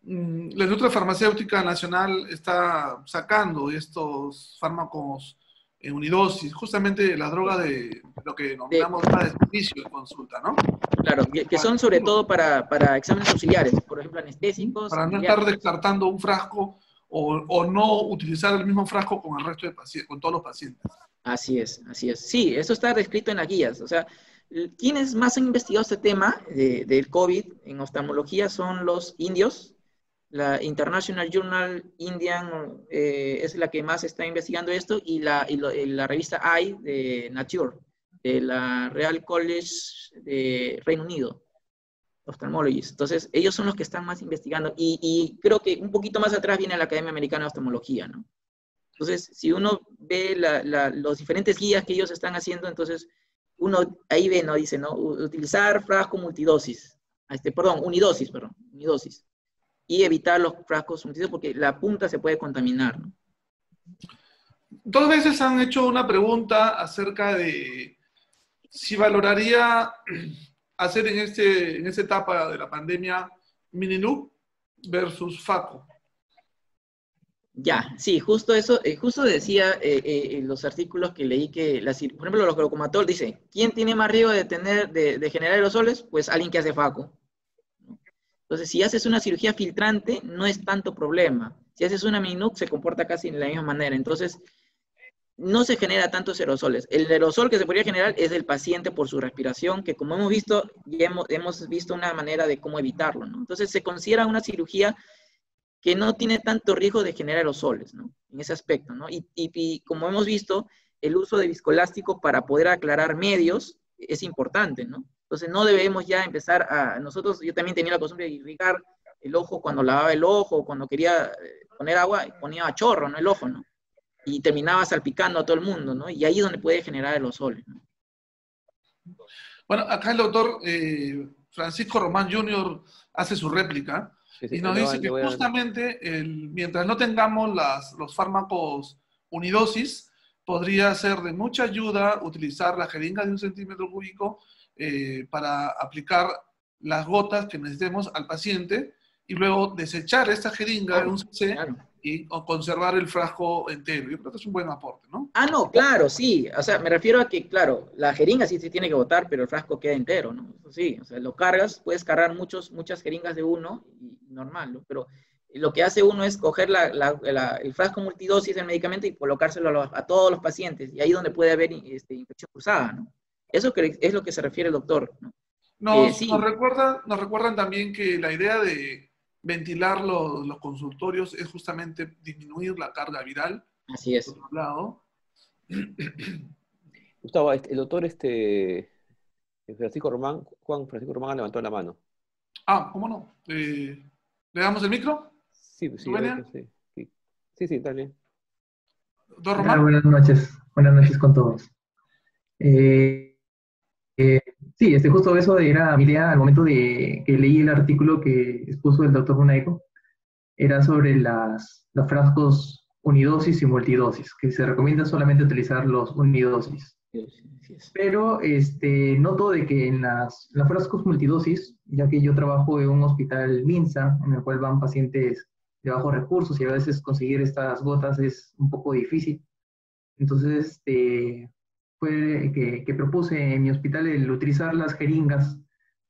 la industria farmacéutica nacional está sacando estos fármacos en unidosis, justamente la droga de lo que denominamos droga de servicio de consulta, ¿no? Claro, que son sobre todo para exámenes auxiliares, por ejemplo, anestésicos. Para no estar descartando un frasco o no utilizar el mismo frasco con el resto de pacientes, con todos los pacientes. Así es, así es. Sí, eso está descrito en las guías. O sea, quienes más han investigado este tema del COVID en oftalmología son los indios. La International Journal Indian es la que más está investigando esto, y la revista Eye de Nature, de la Real College de Reino Unido, Ophthalmologists. Entonces, ellos son los que están más investigando, y creo que un poquito más atrás viene la Academia Americana de Oftalmología, ¿no? Entonces, si uno ve los diferentes guías que ellos están haciendo, entonces uno ahí ve, ¿no? Dice, ¿no? Utilizar frasco multidosis, unidosis, y evitar los frascos multidosis porque la punta se puede contaminar, ¿no? Dos veces han hecho una pregunta acerca de si valoraría hacer en esta etapa de la pandemia Miniloop versus Faco. Ya, sí, justo eso, justo decía en los artículos que leí que, por ejemplo, los Glaucomatol dice, ¿quién tiene más riesgo de generar aerosoles? Pues alguien que hace Faco. Entonces, si haces una cirugía filtrante, no es tanto problema. Si haces una Miniloop, se comporta casi de la misma manera. Entonces, no se genera tantos aerosoles. El aerosol que se podría generar es del paciente por su respiración, que como hemos visto, ya hemos visto una manera de cómo evitarlo, ¿no? Entonces, se considera una cirugía que no tiene tanto riesgo de generar aerosoles, ¿no? En ese aspecto, ¿no? Y como hemos visto, el uso de viscoelástico para poder aclarar medios es importante, ¿no? Entonces no debemos ya empezar yo también tenía la costumbre de irrigar el ojo cuando lavaba el ojo, cuando quería poner agua, ponía a chorro, ¿no? El ojo, ¿no? Y terminaba salpicando a todo el mundo, ¿no? Y ahí es donde puede generar aerosoles, ¿no? Bueno, acá el doctor Francisco Román Jr. hace su réplica. Y nos dice que justamente mientras no tengamos los fármacos unidosis, podría ser de mucha ayuda utilizar la jeringa de 1 centímetro cúbico para aplicar las gotas que necesitemos al paciente y luego desechar esta jeringa de 1 cc y conservar el frasco entero. Yo creo que es un buen aporte, ¿no? Ah, no, claro, sí. O sea, me refiero a que, claro, la jeringa sí se tiene que botar, pero el frasco queda entero, ¿no? Eso sí, o sea, lo cargas, puedes cargar muchas jeringas de uno, y normal, ¿no? Pero lo que hace uno es coger el frasco multidosis del medicamento y colocárselo a todos los pacientes, y ahí es donde puede haber infección cruzada, ¿no? Eso es lo que se refiere el doctor, ¿no? Nos recuerdan también que la idea de ventilar los consultorios es justamente disminuir la carga viral. Así es. Por otro lado. Gustavo, el doctor Juan Francisco Román ha levantado la mano. Ah, ¿cómo no? ¿Le damos el micro? Sí, sí, está bien. Doctor Román. Buenas noches con todos. Sí, justo eso era mi idea al momento de que leí el artículo que expuso el doctor Munaico, era sobre los frascos unidosis y multidosis, que se recomienda solamente utilizar los unidosis. Pero noto de que en los frascos multidosis, ya que yo trabajo en un hospital MINSA, en el cual van pacientes de bajos recursos y a veces conseguir estas gotas es un poco difícil. Entonces, fue que propuse en mi hospital el utilizar las jeringas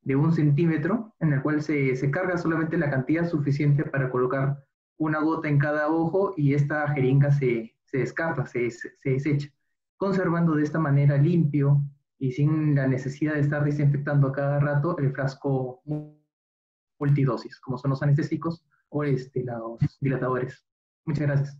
de 1 centímetro, en el cual se carga solamente la cantidad suficiente para colocar una gota en cada ojo y esta jeringa se descarta, se desecha, conservando de esta manera limpio y sin la necesidad de estar desinfectando a cada rato el frasco multidosis, como son los anestésicos o los dilatadores. Muchas gracias.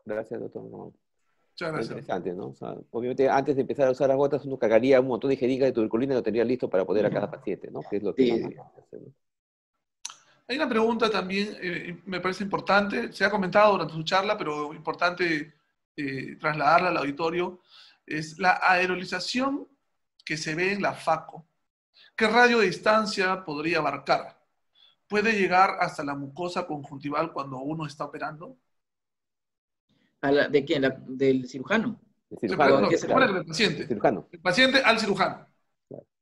Gracias, doctor. Muchas gracias. Interesante, ¿no? O sea, obviamente, antes de empezar a usar las gotas, uno cargaría un montón de jeringas de tuberculina y lo tendría listo para poder a cada paciente, ¿no? Que es lo que hace, ¿no? Hay una pregunta también, me parece importante, se ha comentado durante su charla, pero importante trasladarla al auditorio, es la aerolización que se ve en la Faco. ¿Qué radio de distancia podría abarcar? ¿Puede llegar hasta la mucosa conjuntival cuando uno está operando? ¿De quién? ¿Del cirujano? Se pone el paciente. El paciente al cirujano.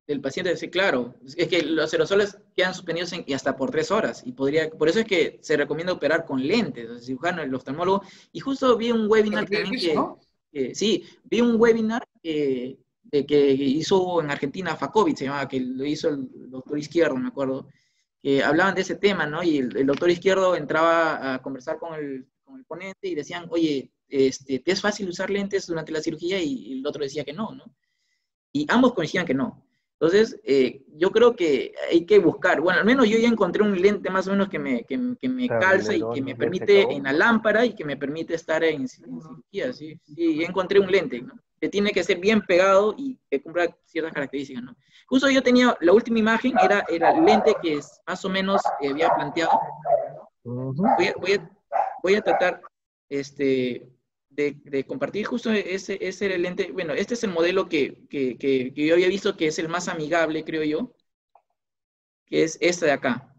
El paciente, sí, claro. Es que los aerosoles quedan suspendidos y hasta por 3 horas. Y por eso es que se recomienda operar con lentes, el cirujano, el oftalmólogo. Y justo vi un webinar sí, vi un webinar que hizo en Argentina Fakovic, se llamaba, que lo hizo el doctor Izquierdo, me acuerdo, que hablaban de ese tema, ¿no? Y el doctor Izquierdo entraba a conversar con el ponente y decían, oye, ¿te es fácil usar lentes durante la cirugía? Y el otro decía que no, ¿no? Y ambos coincidían que no. Entonces, yo creo que hay que buscar, bueno, al menos yo ya encontré un lente más o menos que me calza y que me permite en la lámpara y que me permite estar en cirugía, sí, ya encontré un lente, ¿no? Que tiene que ser bien pegado y que cumpla ciertas características, ¿no? Justo yo tenía, la última imagen era el lente que más o menos había planteado. Voy a tratar de compartir justo ese era el lente. Bueno, este es el modelo que yo había visto que es el más amigable, creo yo, que es este de acá.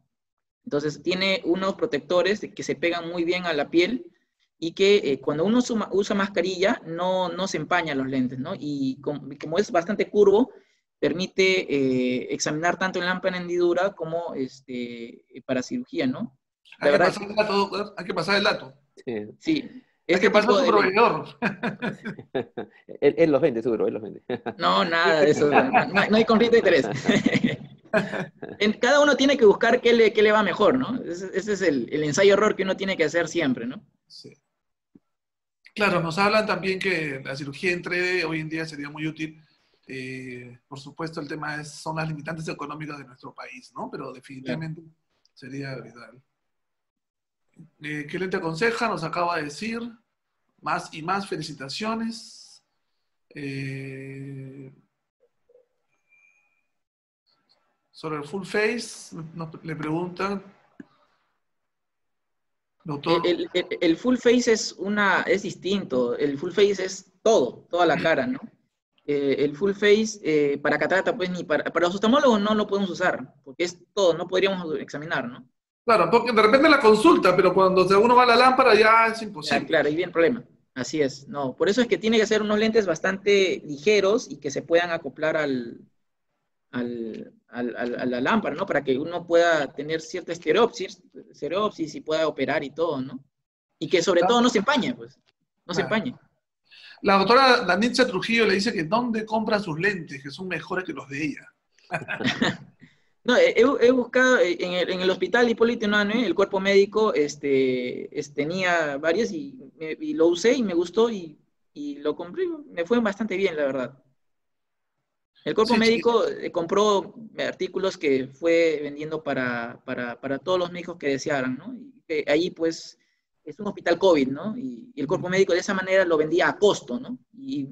Entonces tiene unos protectores que se pegan muy bien a la piel y que cuando uno usa mascarilla no se empañan los lentes, ¿no? Y como es bastante curvo, permite examinar tanto en lámpara hendidura como para cirugía, ¿no? La Hay que verdad, pasar el dato, doctor. Hay que pasar el dato. Sí. sí, Hay que pasar tipo su de lente. proveedor. Él los vende, seguro, él los vende. No, nada de eso, no hay conflicto de interés. Cada uno tiene que buscar qué le va mejor, ¿no? Ese es el ensayo-error que uno tiene que hacer siempre, ¿no? Sí. Claro, nos hablan también que la cirugía en 3D hoy en día sería muy útil. Por supuesto, el tema son las limitantes económicas de nuestro país, ¿no? Pero definitivamente sería vital. ¿Qué lente aconseja? Nos acaba de decir. Más y más felicitaciones. Sobre el full face, le preguntan, doctor. El full face es distinto. El full face es toda la cara, ¿no? El full face para catarata, pues ni para los oftalmólogos no lo podemos usar, porque es todo, no podríamos examinar, ¿no? Claro, porque de repente la consulta, pero cuando uno va a la lámpara ya es imposible. Claro, ahí viene el problema. Así es. No, por eso es que tiene que ser unos lentes bastante ligeros y que se puedan acoplar a la lámpara, ¿no? Para que uno pueda tener cierta estereopsis y pueda operar y todo, ¿no? Y que sobre todo no se empañe, pues. No se empañe. La doctora Danitza Trujillo le dice que ¿dónde compra sus lentes? Que son mejores que los de ella. No, he buscado en el hospital Hipólito Unanue, el cuerpo médico tenía varios y lo usé y me gustó y lo compré. Me fue bastante bien, la verdad. El cuerpo médico compró artículos que fue vendiendo para todos los médicos que desearan, ¿no? Y ahí, pues, es un hospital COVID, ¿no? Y el cuerpo médico de esa manera lo vendía a costo, ¿no? Y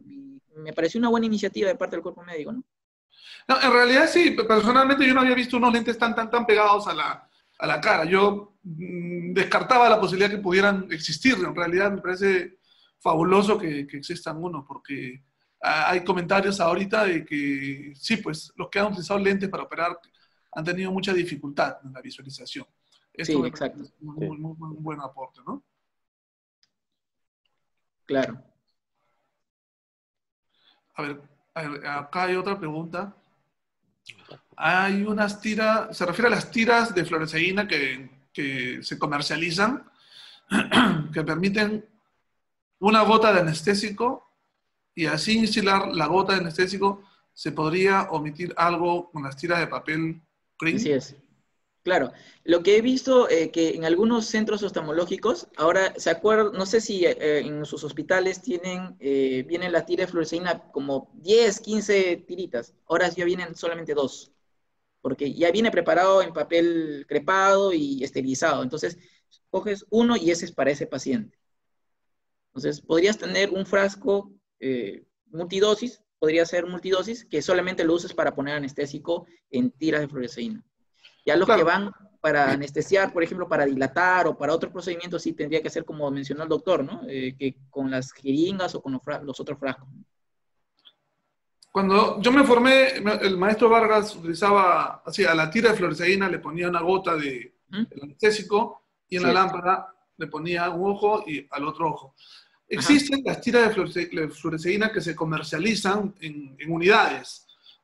me pareció una buena iniciativa de parte del cuerpo médico, ¿no? No, en realidad sí, personalmente yo no había visto unos lentes tan pegados a la cara. Yo descartaba la posibilidad que pudieran existir. En realidad me parece fabuloso que existan unos, porque hay comentarios ahorita de que sí, pues los que han utilizado lentes para operar han tenido mucha dificultad en la visualización. Esto sí, exacto. Es muy buen aporte, ¿no? Claro. A ver, acá hay otra pregunta. Hay unas tiras, se refiere a las tiras de fluoresceína que se comercializan, que permiten una gota de anestésico y así instilar la gota de anestésico. ¿Se podría omitir algo con las tiras de papel cream? Así es. Claro. Lo que he visto que en algunos centros oftalmológicos, ahora se acuerdan, no sé si en sus hospitales vienen las tiras de fluoresceína como 10, 15 tiritas. Ahora ya vienen solamente 2. Porque ya viene preparado en papel crepado y esterilizado. Entonces, coges uno y ese es para ese paciente. Entonces, podrías tener un frasco multidosis, podría ser multidosis, que solamente lo uses para poner anestésico en tiras de fluoresceína. Ya los que van para anestesiar, por ejemplo, para dilatar o para otros procedimientos, sí tendría que ser como mencionó el doctor, ¿no? Que con las jeringas o con los otros frascos. Cuando yo me formé, el maestro Vargas utilizaba, así, a la tira de fluoresceína le ponía una gota de anestésico y en la lámpara le ponía un ojo y al otro ojo. Existen las tiras de fluoresceína que se comercializan en unidades.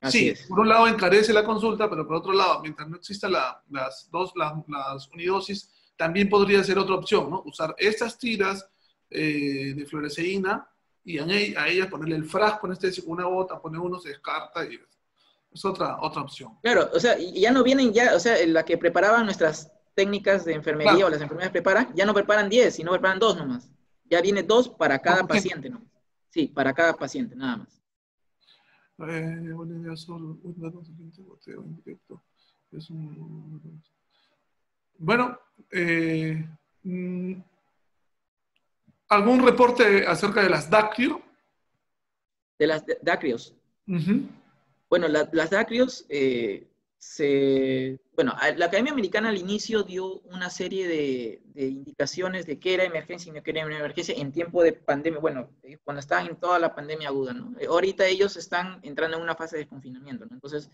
Sí, por un lado encarece la consulta, pero por otro lado, mientras no existan las unidosis, también podría ser otra opción, ¿no? Usar estas tiras de fluoresceína y a ellas ponerle el frasco anestésico, una gota, poner uno, se descarta y es otra opción. Claro, o sea, y ya no vienen o sea, la que preparaban nuestras técnicas de enfermería o las enfermeras preparan, ya no preparan 10, sino preparan 2 nomás. Ya viene 2 para cada paciente, ¿no? Sí, para cada paciente, nada más. Bueno, ¿algún reporte acerca de las Dactrio? De las Dacrios. Bueno, las Dacrios, bueno, la Academia Americana al inicio dio una serie de indicaciones de qué era emergencia y no qué era emergencia en tiempo de pandemia, bueno, cuando estaban en toda la pandemia aguda, ¿no? Ahorita ellos están entrando en una fase de desconfinamiento, ¿no? Entonces,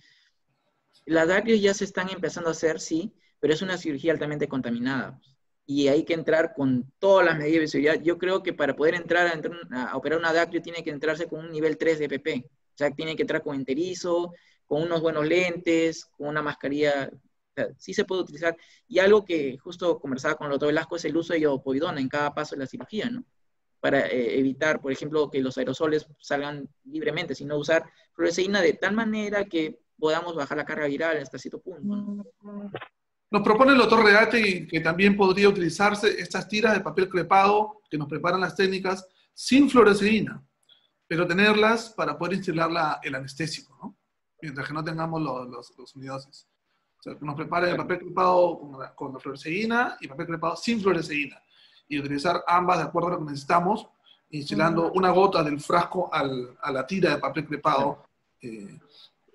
las Dacrios ya se están empezando a hacer, sí, pero es una cirugía altamente contaminada. y hay que entrar con todas las medidas de seguridad. Yo creo que para poder entrar a operar una Dactrio tiene que entrarse con un nivel 3 de EPP. O sea, tiene que entrar con enterizo, con unos buenos lentes, con una mascarilla. O sea, sí se puede utilizar. Y algo que justo conversaba con el doctor Velasco es el uso de iodopovidona en cada paso de la cirugía, ¿no? Para evitar, por ejemplo, que los aerosoles salgan libremente, sino usar fluoresceína de tal manera que podamos bajar la carga viral hasta cierto punto, ¿no? Nos propone el doctor Reate que también podría utilizarse estas tiras de papel crepado que nos preparan las técnicas sin fluoresceína, pero tenerlas para poder instalar el anestésico, ¿no? Mientras que no tengamos los unidosis. O sea, que nos preparen el papel crepado con la fluoresceína y papel crepado sin fluoresceína. Y utilizar ambas de acuerdo a lo que necesitamos, instilando una gota del frasco a la tira de papel crepado,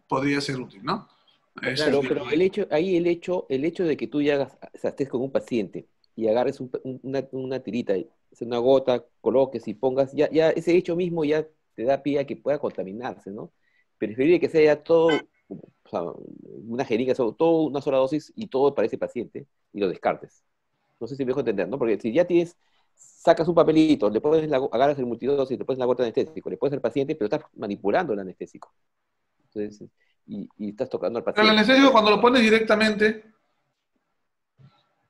podría ser útil, ¿no? Claro, pero el hecho de que tú ya estés con un paciente y agarres una tirita, una gota, coloques y pongas, ya ese hecho mismo ya te da pie a que pueda contaminarse, ¿no? Preferible que sea todo, o sea, una jeringa, todo una sola dosis y todo para ese paciente y lo descartes. No sé si me dejo entender, ¿no? Porque si ya sacas un papelito, agarras el multidosis, le pones la gota de anestésico, le pones al paciente, pero estás manipulando el anestésico. Entonces, y estás tocando al paciente. El anestésico cuando lo pones directamente.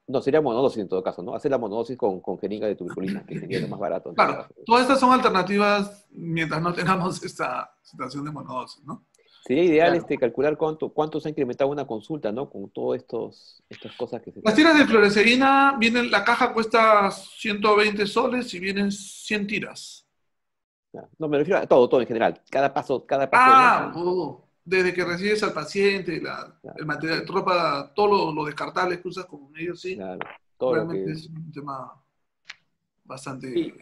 No, sería monodosis en todo caso, ¿no? Hacer la monodosis con jeringa de tuberculina, que sería lo más barato. Claro, todas estas son alternativas mientras no tengamos esta situación de monodosis, ¿no? Sería ideal calcular cuánto se ha incrementado una consulta, ¿no? Con todas estas cosas que se... Las tiras de fluoresceína, la caja cuesta 120 soles y vienen 100 tiras. No, me refiero a todo en general. Cada paso. Todo. Desde que recibes al paciente, el material, todo lo descartable que usas como medio, sí. Claro, realmente es un tema bastante... Sí.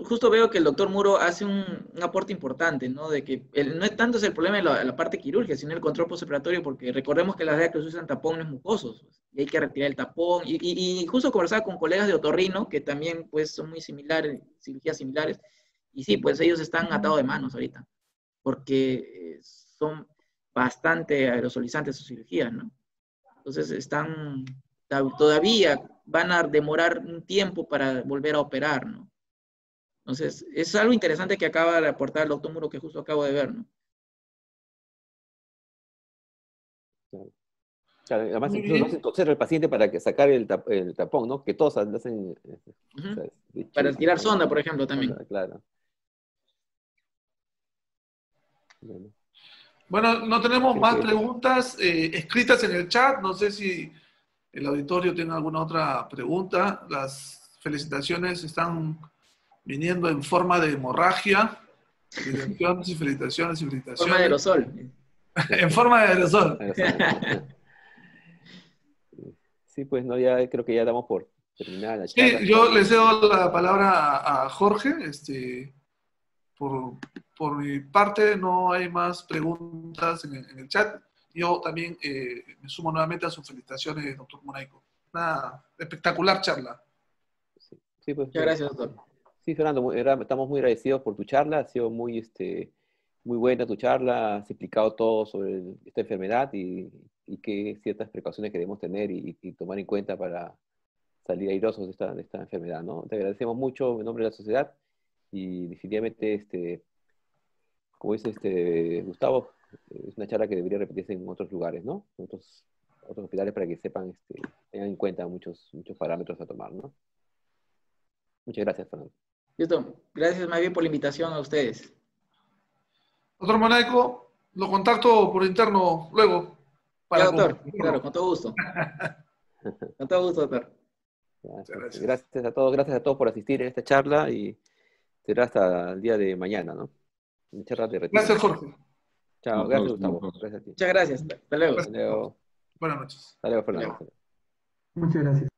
Justo veo que el doctor Muro hace un aporte importante, ¿no? De que no es tanto el problema de la parte quirúrgica, sino el control postoperatorio, porque recordemos que las Dactrios usan tapones mucosos, y hay que retirar el tapón, y justo conversaba con colegas de otorrino, que también pues son muy similares, cirugías similares, y sí, pues ellos están atados de manos ahorita, porque son bastante aerosolizantes sus cirugías, ¿no? Entonces todavía van a demorar un tiempo para volver a operar, ¿no? Entonces, es algo interesante que acaba de aportar el doctor Muro, que justo acabo de ver, ¿no? Claro, además, incluso lo hacen toser al paciente para sacar el tapón, ¿no? Que todos hacen... O sea, para tirar sonda, por ejemplo, también. Claro. Bueno, no tenemos más preguntas escritas en el chat. No sé si el auditorio tiene alguna otra pregunta. Las felicitaciones están viniendo en forma de hemorragia. Felicitaciones. En forma de aerosol. En forma de aerosol. Sí, pues no, ya creo que ya damos por terminada la charla. Sí, yo le cedo la palabra a Jorge. Por mi parte no hay más preguntas en el chat. Yo también me sumo nuevamente a sus felicitaciones, doctor Monaico. Una espectacular charla. Sí, pues, muchas gracias, doctor. Sí, Fernando, estamos muy agradecidos por tu charla. Ha sido muy buena tu charla. Has explicado todo sobre esta enfermedad y qué ciertas precauciones que debemos tener y tomar en cuenta para salir airosos de esta enfermedad, ¿no? Te agradecemos mucho en nombre de la sociedad y definitivamente, como dice Gustavo, es una charla que debería repetirse en otros lugares, ¿no? En otros hospitales para que sepan, tengan en cuenta muchos parámetros a tomar, ¿no? Muchas gracias, Fernando. Listo. Gracias más bien por la invitación a ustedes. Doctor Monaico, lo contacto por interno luego. Ya, doctor. Claro, con todo gusto. Con todo gusto, doctor. Gracias a todos por asistir en esta charla y será hasta el día de mañana, ¿no? Charla de retiro. Gracias, Jorge. Chao, gracias, Gustavo. Gracias a ti. Muchas gracias. Hasta luego. Buenas noches. Hasta luego, Fernando. Muchas gracias.